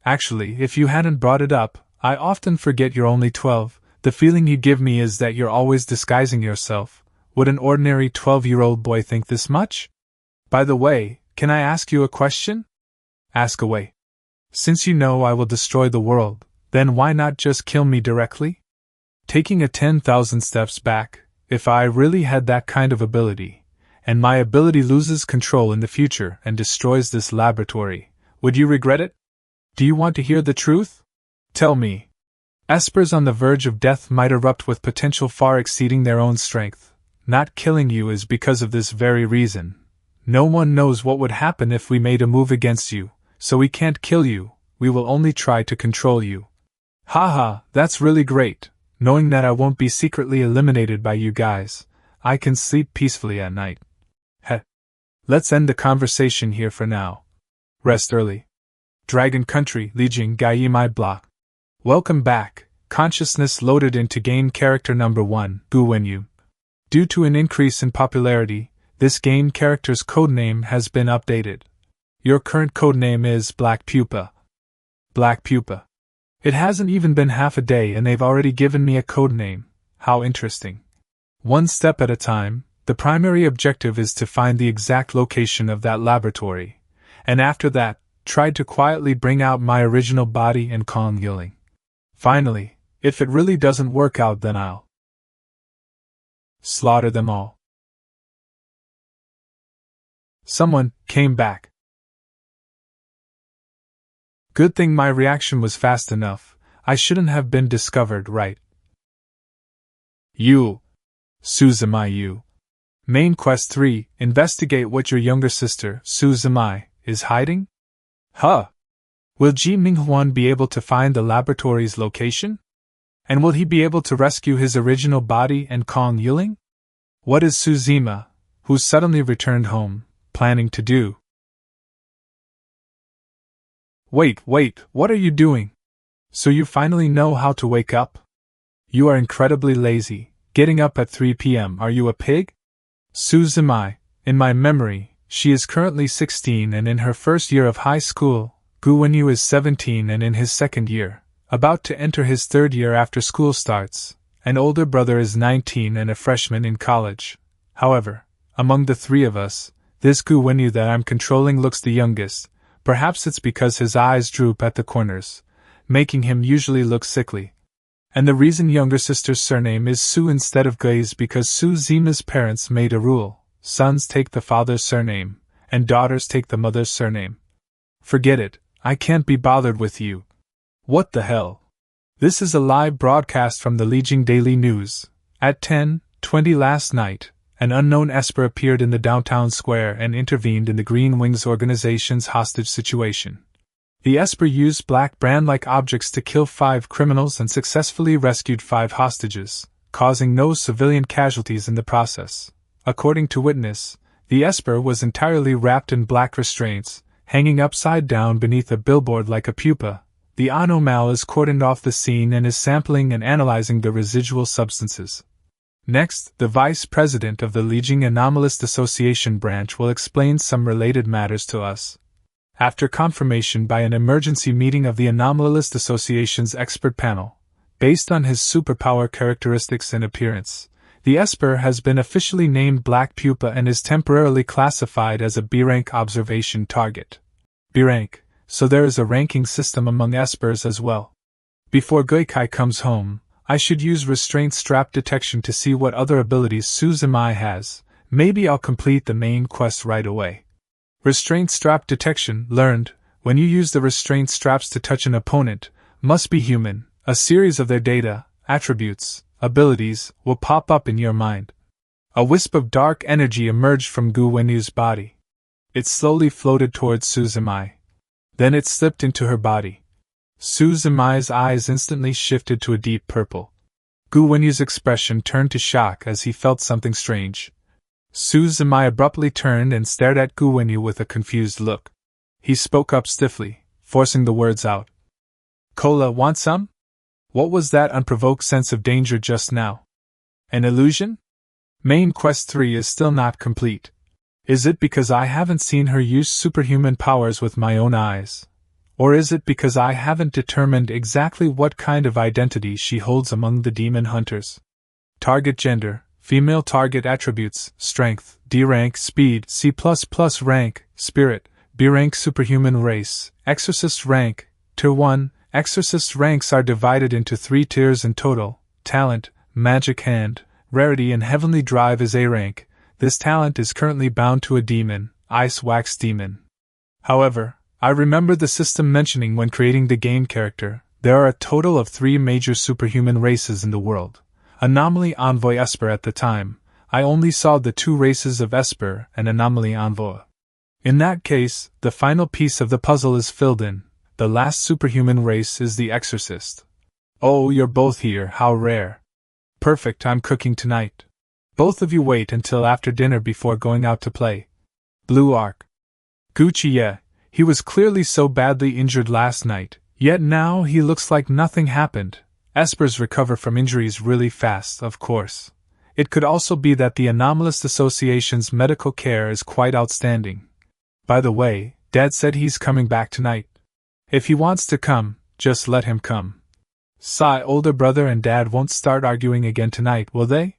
Actually, if you hadn't brought it up, I often forget you're only 12. The feeling you give me is that you're always disguising yourself. Would an ordinary 12-year-old boy think this much? By the way, can I ask you a question? Ask away. Since you know I will destroy the world, then why not just kill me directly? Taking a 10,000 steps back, if I really had that kind of ability, and my ability loses control in the future and destroys this laboratory, would you regret it? Do you want to hear the truth? Tell me. Espers on the verge of death might erupt with potential far exceeding their own strength. Not killing you is because of this very reason. No one knows what would happen if we made a move against you, so we can't kill you, we will only try to control you. Haha, that's really great. Knowing that I won't be secretly eliminated by you guys, I can sleep peacefully at night. Let's end the conversation here for now. Rest early. Dragon Country, Lijing Gai Mai Block. Welcome back, consciousness loaded into game character number 1, Guanu. Due to an increase in popularity, this game character's codename has been updated. Your current codename is Black Pupa. Black Pupa. It hasn't even been half a day and they've already given me a codename. How interesting. One step at a time, the primary objective is to find the exact location of that laboratory, and after that, try to quietly bring out my original body and Kong Yuling. Finally, if it really doesn't work out, then I'll slaughter them all. Someone came back. Good thing my reaction was fast enough. I shouldn't have been discovered, right? You. Suzumai, you. Main Quest 3, investigate what your younger sister, Suzumai, is hiding? Will Ji Minghuan be able to find the laboratory's location? And will he be able to rescue his original body and Kong Yuling? What is Suzima, who suddenly returned home, planning to do? Wait, what are you doing? So you finally know how to wake up? You are incredibly lazy, getting up at 3 p.m. Are you a pig? Suzumai, in my memory, she is currently 16 and in her first year of high school. Guanu is 17 and in his second year, about to enter his third year after school starts. An older brother is 19 and a freshman in college. However, among the three of us, this Guanu that I'm controlling looks the youngest. Perhaps it's because his eyes droop at the corners, making him usually look sickly. And the reason younger sister's surname is Su instead of Gui is because Su Zima's parents made a rule: sons take the father's surname, and daughters take the mother's surname. Forget it, I can't be bothered with you. What the hell? This is a live broadcast from the Lijiang Daily News. At 10:20 last night, an unknown Esper appeared in the downtown square and intervened in the Green Wings organization's hostage situation. The Esper used black brand-like objects to kill 5 criminals and successfully rescued 5 hostages, causing no civilian casualties in the process. According to witness, the Esper was entirely wrapped in black restraints, hanging upside down beneath a billboard like a pupa. The anomal is cordoned off the scene and is sampling and analyzing the residual substances. Next, the vice president of the Lijiang Anomalist Association branch will explain some related matters to us. After confirmation by an emergency meeting of the Anomalist Association's expert panel, based on his superpower characteristics and appearance, the Esper has been officially named Black Pupa and is temporarily classified as a B-rank observation target. B-rank. So there is a ranking system among Espers as well. Before Guikai comes home, I should use restraint strap detection to see what other abilities Suzumai has. Maybe I'll complete the main quest right away. Restraint strap detection learned: when you use the restraint straps to touch an opponent, must be human, a series of their data, attributes, abilities, will pop up in your mind. A wisp of dark energy emerged from Guanu's body. It slowly floated towards Suzumai. Then it slipped into her body. Suzumai's eyes instantly shifted to a deep purple. Guanu's expression turned to shock as he felt something strange. Suzumai abruptly turned and stared at Guanu with a confused look. He spoke up stiffly, forcing the words out. "Cola, want some? What was that unprovoked sense of danger just now? An illusion? Main Quest 3 is still not complete. Is it because I haven't seen her use superhuman powers with my own eyes? Or is it because I haven't determined exactly what kind of identity she holds among the demon hunters? Target gender, female. Target attributes, strength, D rank, speed, C++ rank, spirit, B rank. Superhuman race, exorcist rank, Tier 1. Exorcist ranks are divided into 3 tiers in total: talent, magic hand, rarity, and heavenly drive is A rank. This talent is currently bound to a demon, Ice Wax Demon. However, I remember the system mentioning when creating the game character, there are a total of 3 major superhuman races in the world. Anomaly Envoy Esper. At the time, I only saw the 2 races of Esper and Anomaly Envoy. In that case, the final piece of the puzzle is filled in. The last superhuman race is the Exorcist. Oh, you're both here, how rare. Perfect, I'm cooking tonight. Both of you wait until after dinner before going out to play. Blue Arc. Gucci. Yeah, he was clearly so badly injured last night, yet now he looks like nothing happened. Espers recover from injuries really fast, of course. It could also be that the Anomalist Association's medical care is quite outstanding. By the way, Dad said he's coming back tonight. If he wants to come, just let him come. Sigh. Older brother and Dad won't start arguing again tonight, will they?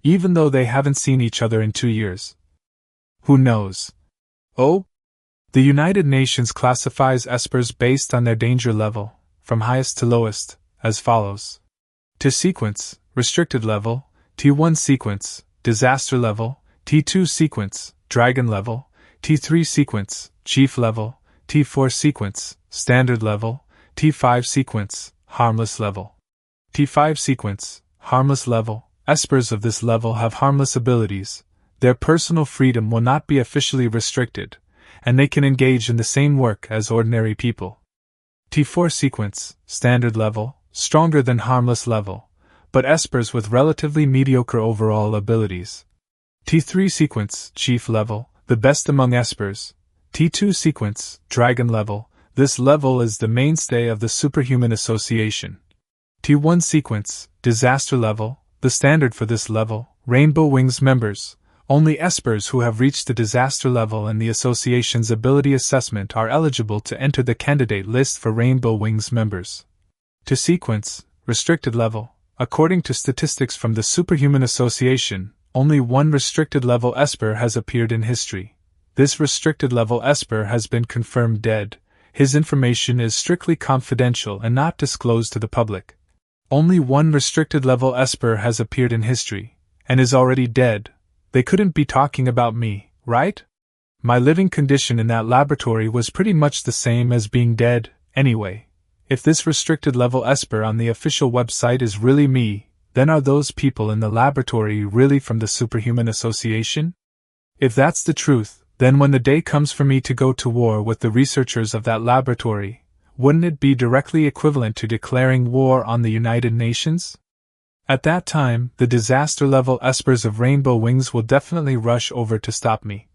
Even though they haven't seen each other in 2 years. Who knows? Oh? The United Nations classifies Espers based on their danger level, from highest to lowest, as follows. To sequence, restricted level, T1 sequence, disaster level, T2 sequence, dragon level, T3 sequence, chief level, T4 sequence, standard level, T5 sequence, harmless level. T5 sequence, harmless level. Espers of this level have harmless abilities. Their personal freedom will not be officially restricted, and they can engage in the same work as ordinary people. T4 sequence, standard level, stronger than harmless level, but Espers with relatively mediocre overall abilities. T3 sequence, chief level, the best among Espers. T2 sequence, dragon level, this level is the mainstay of the Superhuman Association. T1 sequence, disaster level, the standard for this level, Rainbow Wings members, Only espers who have reached the disaster level and the association's ability assessment are eligible to enter the candidate list for Rainbow Wings members. To sequence, restricted level. According to statistics from the Superhuman Association, only one restricted level esper has appeared in history. This restricted level esper has been confirmed dead. His information is strictly confidential and not disclosed to the public. Only one restricted level esper has appeared in history, and is already dead. They couldn't be talking about me, right? My living condition in that laboratory was pretty much the same as being dead, anyway. If this restricted level esper on the official website is really me, then are those people in the laboratory really from the Superhuman Association? If that's the truth, then when the day comes for me to go to war with the researchers of that laboratory, wouldn't it be directly equivalent to declaring war on the United Nations? At that time, the disaster-level espers of Rainbow Wings will definitely rush over to stop me.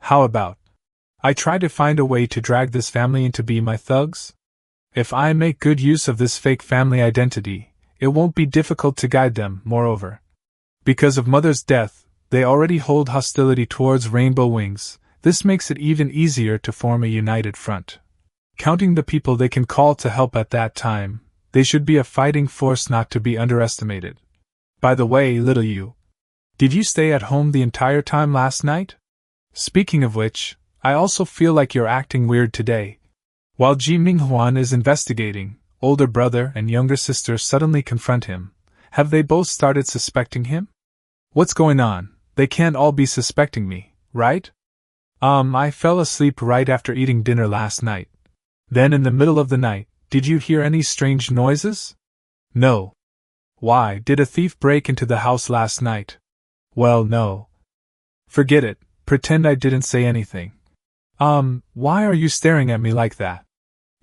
How about I try to find a way to drag this family in to be my thugs? If I make good use of this fake family identity, it won't be difficult to guide them. Moreover, because of Mother's death, they already hold hostility towards Rainbow Wings. This makes it even easier to form a united front. Counting the people they can call to help at that time, they should be a fighting force not to be underestimated. By the way, little you, did you stay at home the entire time last night? Speaking of which, I also feel like you're acting weird today. While Ji Minghuan is investigating, older brother and younger sister suddenly confront him. Have they both started suspecting him? What's going on? They can't all be suspecting me, right? I fell asleep right after eating dinner last night. Then in the middle of the night, did you hear any strange noises? No. Why, did a thief break into the house last night? Well, no. Forget it, pretend I didn't say anything. Why are you staring at me like that?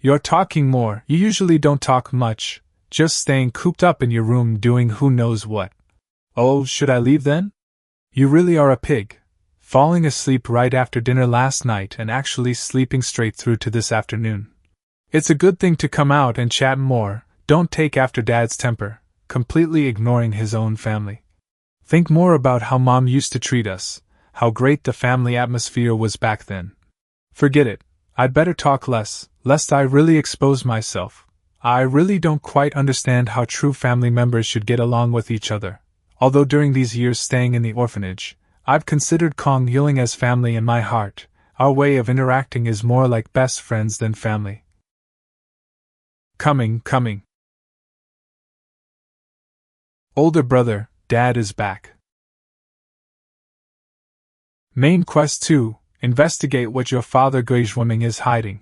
You're talking more. You usually don't talk much, just staying cooped up in your room doing who knows what. Oh, should I leave then? You really are a pig. Falling asleep right after dinner last night and actually sleeping straight through to this afternoon. It's a good thing to come out and chat more. Don't take after Dad's temper, completely ignoring his own family. Think more about how Mom used to treat us, how great the family atmosphere was back then. Forget it. I'd better talk less, lest I really expose myself. I really don't quite understand how true family members should get along with each other. Although during these years staying in the orphanage, I've considered Kong Yiling as family in my heart. Our way of interacting is more like best friends than family. Coming. Older brother, Dad is back. Main quest 2. Investigate what your father Guizhuaming is hiding.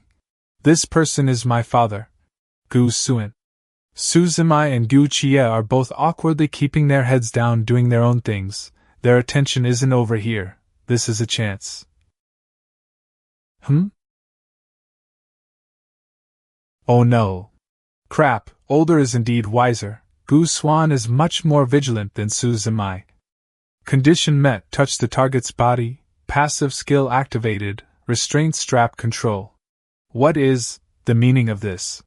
This person is my father, Gu Suan. Su Zimai and Gu Qie are both awkwardly keeping their heads down doing their own things. Their attention isn't over here. This is a chance. Oh no. Crap, older is indeed wiser. Gu Suan is much more vigilant than Su Zimai. Condition met. Touch the target's body. Passive skill activated. Restraint strap control. What is the meaning of this?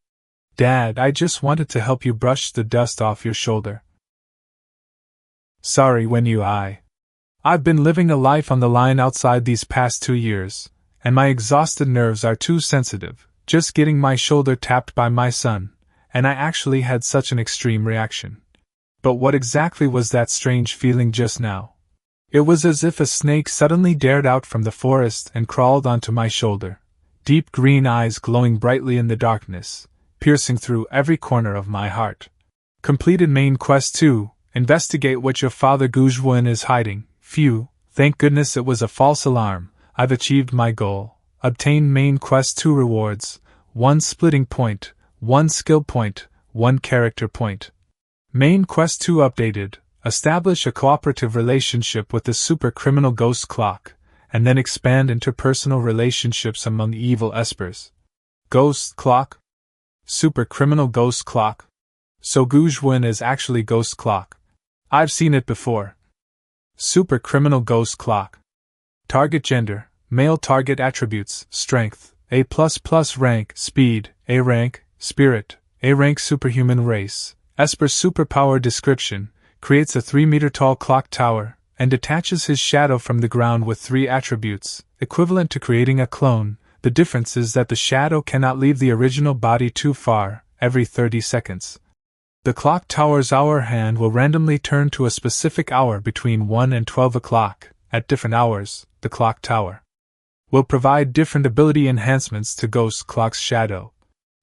Dad, I just wanted to help you brush the dust off your shoulder. Sorry I've been living a life on the line outside these past 2 years, and my exhausted nerves are too sensitive, just getting my shoulder tapped by my son, and I actually had such an extreme reaction. But what exactly was that strange feeling just now? It was as if a snake suddenly dared out from the forest and crawled onto my shoulder, deep green eyes glowing brightly in the darkness, piercing through every corner of my heart. Completed main quest 2, investigate what your father Guizhuan is hiding. Phew, thank goodness it was a false alarm. I've achieved my goal. Obtain main quest 2 rewards, 1 splitting point, 1 skill point, 1 character point. Main quest 2 updated. Establish a cooperative relationship with the super criminal Ghost Clock, and then expand interpersonal relationships among evil espers. Ghost Clock? Super criminal Ghost Clock? So Guizhuan is actually Ghost Clock. I've seen it before. Super criminal Ghost Clock. Target gender, male. Target attributes, strength, A++ rank, speed, A rank, spirit, A rank. Superhuman race, esper. Superpower description, creates a 3-meter tall clock tower, and detaches his shadow from the ground with 3 attributes, equivalent to creating a clone. The difference is that the shadow cannot leave the original body too far, every 30 seconds. The clock tower's hour hand will randomly turn to a specific hour between 1 and 12 o'clock. At different hours, the clock tower will provide different ability enhancements to Ghost Clock's shadow.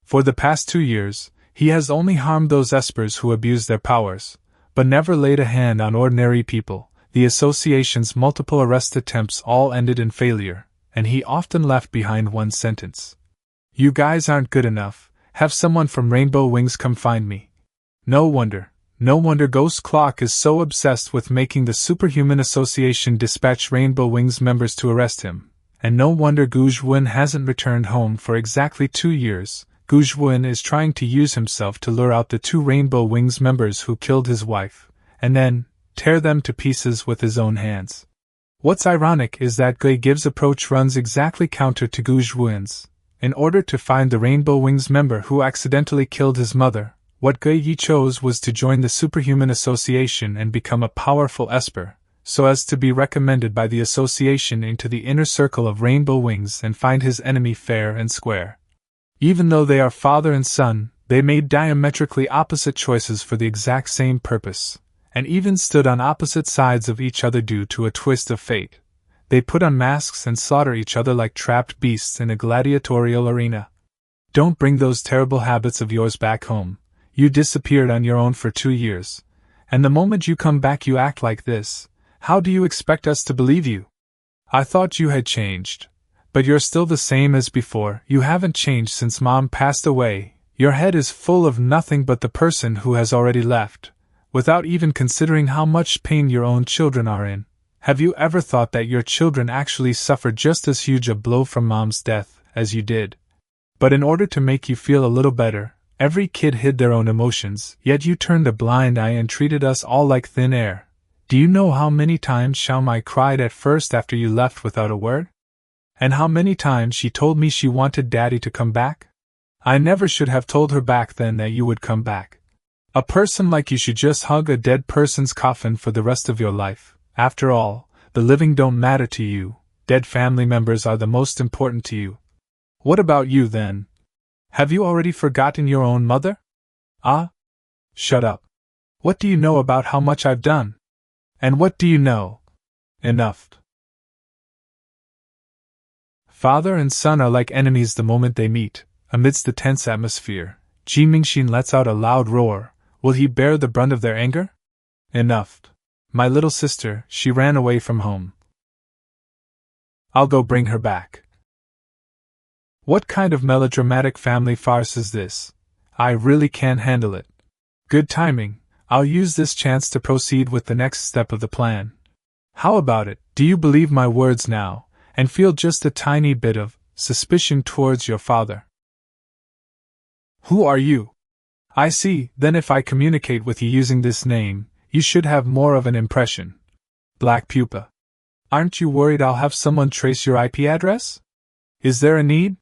For the past 2 years, he has only harmed those espers who abuse their powers, but never laid a hand on ordinary people. The association's multiple arrest attempts all ended in failure, and he often left behind one sentence: "You guys aren't good enough, have someone from Rainbow Wings come find me." No wonder Ghost Clock is so obsessed with making the Superhuman Association dispatch Rainbow Wings members to arrest him, and no wonder Guanu hasn't returned home for exactly 2 years. Guanu is trying to use himself to lure out the 2 Rainbow Wings members who killed his wife, and then tear them to pieces with his own hands. What's ironic is that Gui's approach runs exactly counter to Guanu's. In order to find the Rainbow Wings member who accidentally killed his mother, what Gui chose was to join the Superhuman Association and become a powerful esper, so as to be recommended by the association into the inner circle of Rainbow Wings and find his enemy fair and square. Even though they are father and son, they made diametrically opposite choices for the exact same purpose, and even stood on opposite sides of each other due to a twist of fate. They put on masks and slaughter each other like trapped beasts in a gladiatorial arena. Don't bring those terrible habits of yours back home. You disappeared on your own for 2 years, and the moment you come back you act like this. How do you expect us to believe you? I thought you had changed. But you're still the same as before. You haven't changed since Mom passed away. Your head is full of nothing but the person who has already left, without even considering how much pain your own children are in. Have you ever thought that your children actually suffered just as huge a blow from Mom's death as you did? But in order to make you feel a little better, every kid hid their own emotions, yet you turned a blind eye and treated us all like thin air. Do you know how many times Xiaomai cried at first after you left without a word? And how many times she told me she wanted Daddy to come back? I never should have told her back then that you would come back. A person like you should just hug a dead person's coffin for the rest of your life. After all, the living don't matter to you. Dead family members are the most important to you. What about you then? Have you already forgotten your own mother? Ah? Shut up. What do you know about how much I've done? And what do you know? Enough. Father and son are like enemies the moment they meet. Amidst the tense atmosphere, Ji Minghuan lets out a loud roar. Will he bear the brunt of their anger? Enough. My little sister, she ran away from home. I'll go bring her back. What kind of melodramatic family farce is this? I really can't handle it. Good timing. I'll use this chance to proceed with the next step of the plan. How about it? Do you believe my words now, and feel just a tiny bit of suspicion towards your father? Who are you? I see, then if I communicate with you using this name, you should have more of an impression. Black Pupa. Aren't you worried I'll have someone trace your IP address? Is there a need?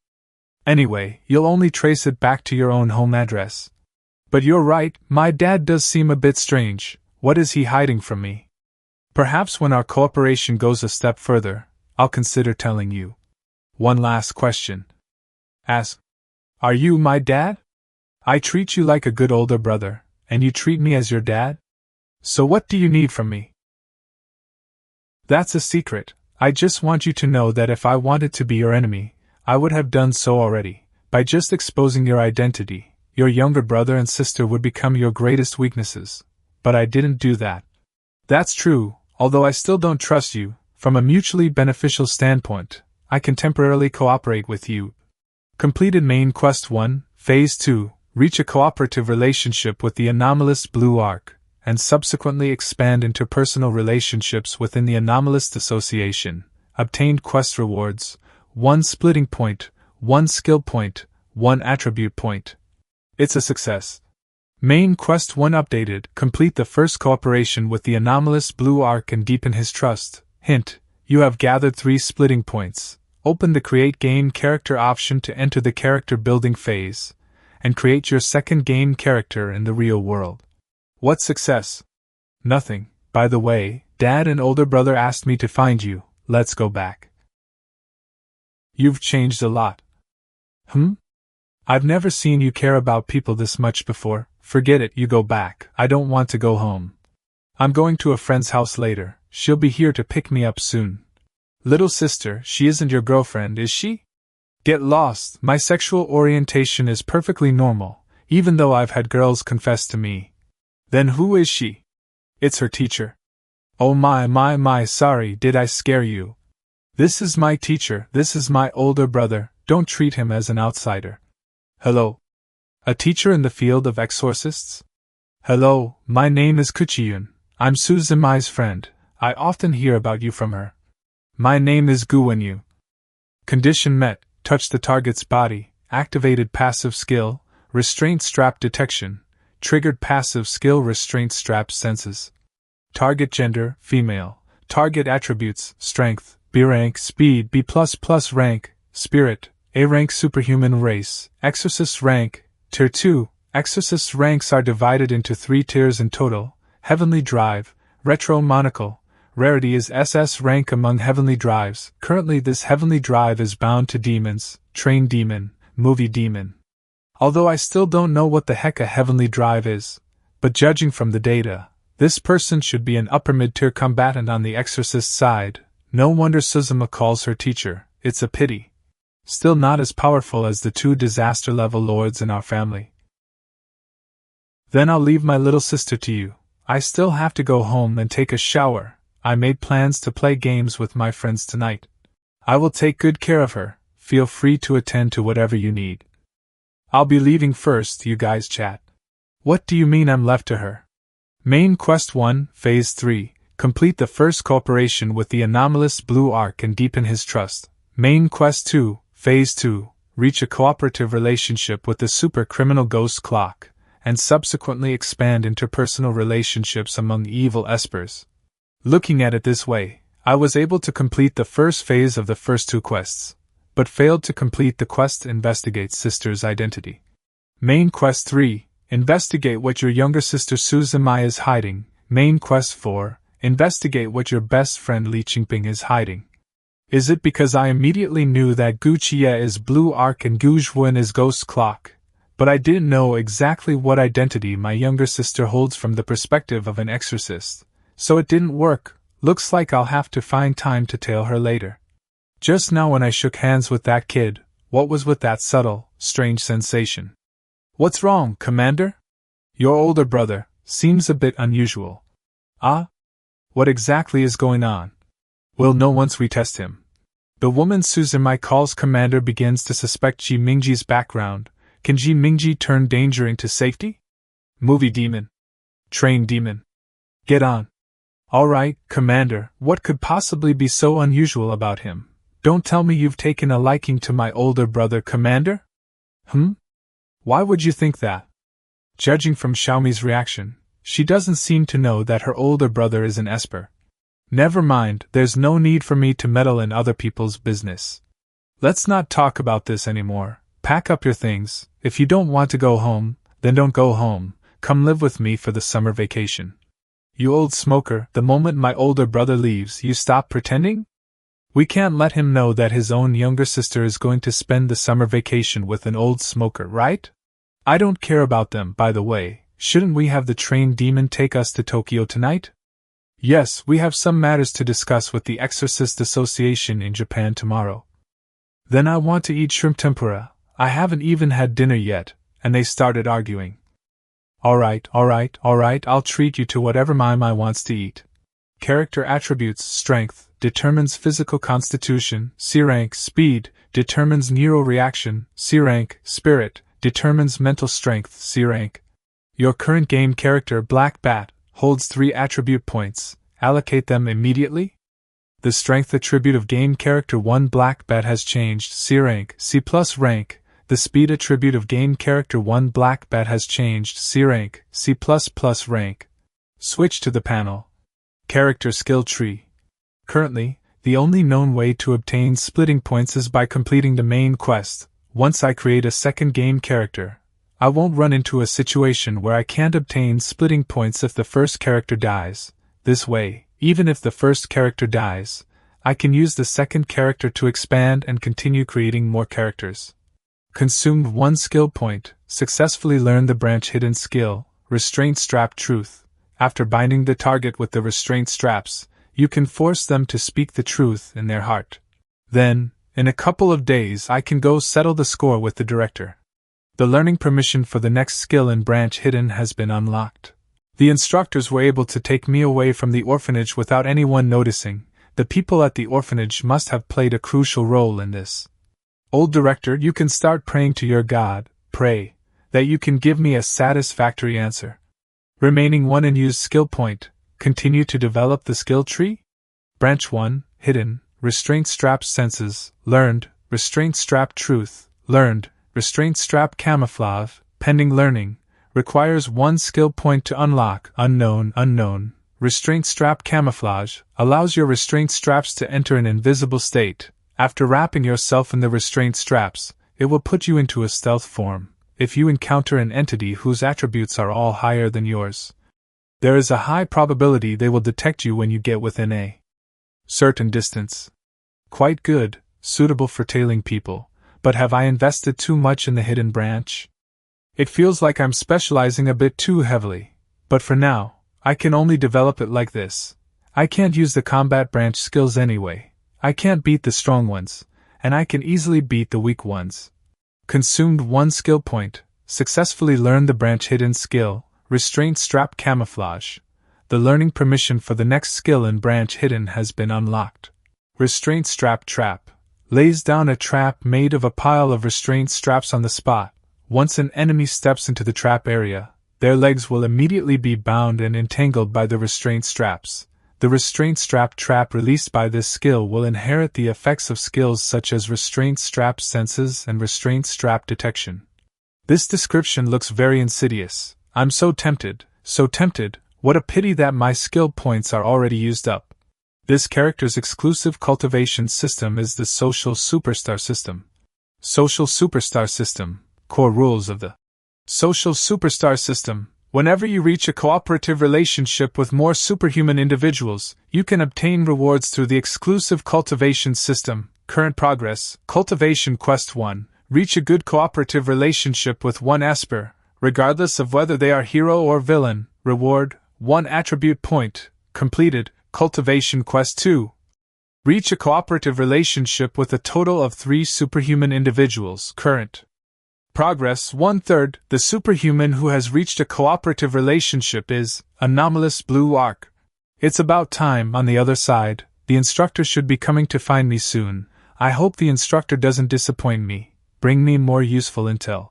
Anyway, you'll only trace it back to your own home address. But you're right, my dad does seem a bit strange. What is he hiding from me? Perhaps when our cooperation goes a step further, I'll consider telling you. One last question. Ask. Are you my dad? I treat you like a good older brother, and you treat me as your dad? So what do you need from me? That's a secret. I just want you to know that if I wanted to be your enemy, I would have done so already. By just exposing your identity, your younger brother and sister would become your greatest weaknesses. But I didn't do that. That's true, although I still don't trust you. From a mutually beneficial standpoint, I can temporarily cooperate with you. Completed Main Quest 1, Phase 2, reach a cooperative relationship with the anomalous Blue Ark, and subsequently expand into personal relationships within the Anomalist Association. Obtained quest rewards: 1 splitting point, 1 skill point, 1 attribute point. It's a success. Main Quest 1 updated. Complete the first cooperation with the anomalous Blue Ark and deepen his trust. Hint: you have gathered 3 splitting points. Open the Create Game Character option to enter the character building phase, and create your second game character in the real world. What success? Nothing. By the way, Dad and older brother asked me to find you, let's go back. You've changed a lot. I've never seen you care about people this much before. Forget it, you go back. I don't want to go home. I'm going to a friend's house later. She'll be here to pick me up soon. Little sister, she isn't your girlfriend, is she? Get lost. My sexual orientation is perfectly normal, even though I've had girls confess to me. Then who is she? It's her teacher. Oh my, sorry, did I scare you? This is my teacher, this is my older brother, don't treat him as an outsider. Hello? A teacher in the field of exorcists? Hello, my name is Kuchiyun. I'm Suzumai's friend. I often hear about you from her. My name is Guanu. Condition met, touch the target's body, activated passive skill, restraint strap detection, triggered passive skill restraint strap senses. Target gender, female. Target attributes, strength, B rank, speed, B++ rank, spirit, A rank superhuman race, exorcist rank, tier 2. Exorcist ranks are divided into 3 tiers in total: heavenly drive, retro monocle. Rarity is SS rank among heavenly drives. Currently this heavenly drive is bound to demons, train demon, movie demon. Although I still don't know what the heck a heavenly drive is, but judging from the data, this person should be an upper mid-tier combatant on the exorcist side. No wonder Suzuma calls her teacher, it's a pity. Still not as powerful as the 2 disaster-level lords in our family. Then I'll leave my little sister to you. I still have to go home and take a shower. I made plans to play games with my friends tonight. I will take good care of her. Feel free to attend to whatever you need. I'll be leaving first, you guys chat. What do you mean I'm left to her? Main Quest 1, Phase 3. Complete the first cooperation with the anomalous Blue Ark and deepen his trust. Main Quest 2, Phase 2. Reach a cooperative relationship with the super criminal Ghost Clock, and subsequently expand interpersonal relationships among evil espers. Looking at it this way, I was able to complete the first phase of the first 2 quests, but failed to complete the quest Investigate Sister's Identity. Main Quest 3, Investigate what your younger sister Suzumai is hiding. Main Quest 4, Investigate what your best friend Li Qingping is hiding. Is it because I immediately knew that Gu Qie is Blue Ark and Gu Zhuan is Ghost Clock, but I didn't know exactly what identity my younger sister holds from the perspective of an exorcist, so it didn't work. Looks like I'll have to find time to tell her later. Just now when I shook hands with that kid, what was with that subtle, strange sensation? What's wrong, Commander? Your older brother seems a bit unusual. Ah? What exactly is going on? We'll know once we test him. The woman Suzumai calls Commander begins to suspect Ji Mingji's background. Can Ji Mingji turn danger into safety? Movie demon. Train demon. Get on. Alright, Commander, what could possibly be so unusual about him? Don't tell me you've taken a liking to my older brother, Commander? Why would you think that? Judging from Xiaomi's reaction, she doesn't seem to know that her older brother is an esper. Never mind, there's no need for me to meddle in other people's business. Let's not talk about this anymore. Pack up your things. If you don't want to go home, then don't go home. Come live with me for the summer vacation. You old smoker, the moment my older brother leaves, you stop pretending? We can't let him know that his own younger sister is going to spend the summer vacation with an old smoker, right? I don't care about them, by the way. Shouldn't we have the train demon take us to Tokyo tonight? Yes, we have some matters to discuss with the Exorcist Association in Japan tomorrow. Then I want to eat shrimp tempura. I haven't even had dinner yet, and they started arguing. Alright, I'll treat you to whatever Mai wants to eat. Character attributes: strength, determines physical constitution, C rank; speed, determines neural reaction, C rank; spirit, determines mental strength, C rank. Your current game character, Black Bat, holds 3 attribute points. Allocate them immediately? The strength attribute of game character 1 Black Bat has changed, C rank, C+ rank. The speed attribute of game character 1 Black Bat has changed, C rank, C++ rank. Switch to the panel. Character skill tree. Currently, the only known way to obtain splitting points is by completing the main quest. Once I create a second game character, I won't run into a situation where I can't obtain splitting points if the first character dies. This way, Even if the first character dies, I can use the second character to expand and continue creating more characters. Consumed 1 skill point, successfully learned the branch hidden skill, Restraint Strap Truth. After binding the target with the restraint straps, you can force them to speak the truth in their heart. Then, in a couple of days I can go settle the score with the director. The learning permission for the next skill in branch hidden has been unlocked. The instructors were able to take me away from the orphanage without anyone noticing. The people at the orphanage must have played a crucial role in this. Old director, you can start praying to your God, pray that you can give me a satisfactory answer. Remaining 1 unused skill point, continue to develop the skill tree? Branch 1, Hidden, Restraint Strap Senses, learned, Restraint Strap Truth, learned, Restraint Strap Camouflage, pending learning, requires 1 skill point to unlock, unknown. Restraint Strap Camouflage allows your restraint straps to enter an invisible state. After wrapping yourself in the restraint straps, it will put you into a stealth form. If you encounter an entity whose attributes are all higher than yours, there is a high probability they will detect you when you get within a certain distance. Quite good, suitable for tailing people, but have I invested too much in the hidden branch? It feels like I'm specializing a bit too heavily, but for now, I can only develop it like this. I can't use the combat branch skills anyway. I can't beat the strong ones, and I can easily beat the weak ones. Consumed 1 skill point, successfully learned the branch hidden skill, Restraint Strap Camouflage. The learning permission for the next skill in branch hidden has been unlocked. Restraint Strap Trap lays down a trap made of a pile of restraint straps on the spot. Once an enemy steps into the trap area, their legs will immediately be bound and entangled by the restraint straps. The restraint strap trap released by this skill will inherit the effects of skills such as restraint strap senses and restraint strap detection. This description looks very insidious. I'm so tempted, what a pity that my skill points are already used up. This character's exclusive cultivation system is the Social Superstar System. Social Superstar System, core rules of the Social Superstar System. Whenever you reach a cooperative relationship with more superhuman individuals, you can obtain rewards through the exclusive cultivation system. Current progress, Cultivation Quest 1. Reach a good cooperative relationship with 1 Esper, regardless of whether they are hero or villain. Reward, 1 attribute point. Completed, Cultivation Quest 2. Reach a cooperative relationship with a total of 3 superhuman individuals. Current progress 1/3. The superhuman who has reached a cooperative relationship is Anomalous Blue Arc. It's about time. On the other side, the instructor should be coming to find me soon. I hope the instructor doesn't disappoint me. Bring me more useful intel.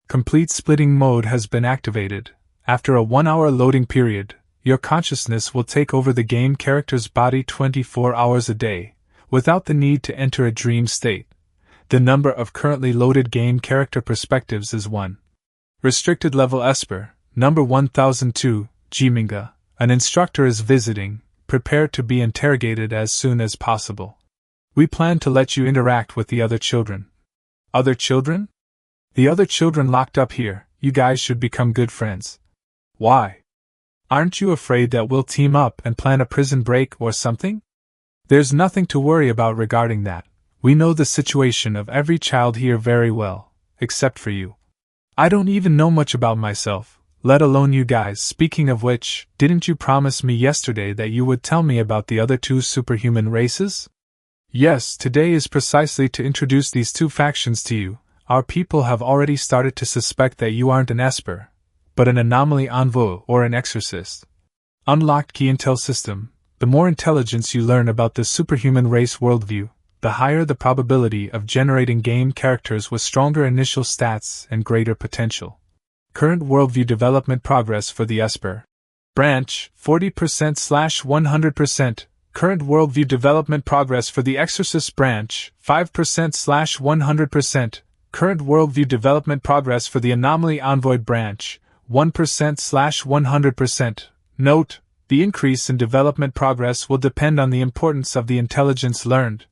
Complete splitting mode has been activated. After a 1-hour loading period, your consciousness will take over the game character's body 24 hours a day, without the need to enter a dream state. The number of currently loaded game character perspectives is 1. Restricted level Esper, number 1002, Ji Minghuan. An instructor is visiting. Prepare to be interrogated as soon as possible. We plan to let you interact with the other children. Other children? The other children locked up here. You guys should become good friends. Why? Aren't you afraid that we'll team up and plan a prison break or something? There's nothing to worry about regarding that. We know the situation of every child here very well, except for you. I don't even know much about myself, let alone you guys. Speaking of which, didn't you promise me yesterday that you would tell me about the other 2 superhuman races? Yes, today is precisely to introduce these 2 factions to you. Our people have already started to suspect that you aren't an Esper, but an anomaly envoy or an exorcist. Unlocked key intel system. The more intelligence you learn about the superhuman race worldview, the higher the probability of generating game characters with stronger initial stats and greater potential. Current worldview development progress for the Esper branch, 40%/100%. Current worldview development progress for the Exorcist branch, 5%/100%. Current worldview development progress for the Anomaly Envoy branch, 1%/100%. Note: the increase in development progress will depend on the importance of the intelligence learned.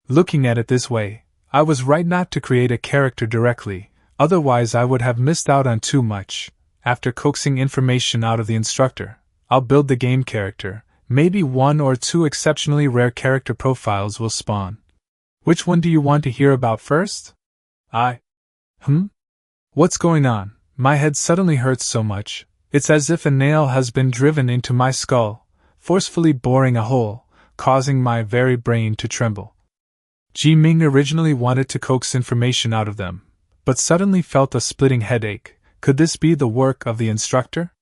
Looking at it this way, I was right not to create a character directly, otherwise I would have missed out on too much. After coaxing information out of the instructor, I'll build the game character, maybe one or two exceptionally rare character profiles will spawn. Which one do you want to hear about first? What's going on? My head suddenly hurts so much, it's as if a nail has been driven into my skull, forcefully boring a hole, causing my very brain to tremble. Ji Ming originally wanted to coax information out of them, but suddenly felt a splitting headache. Could this be the work of the instructor?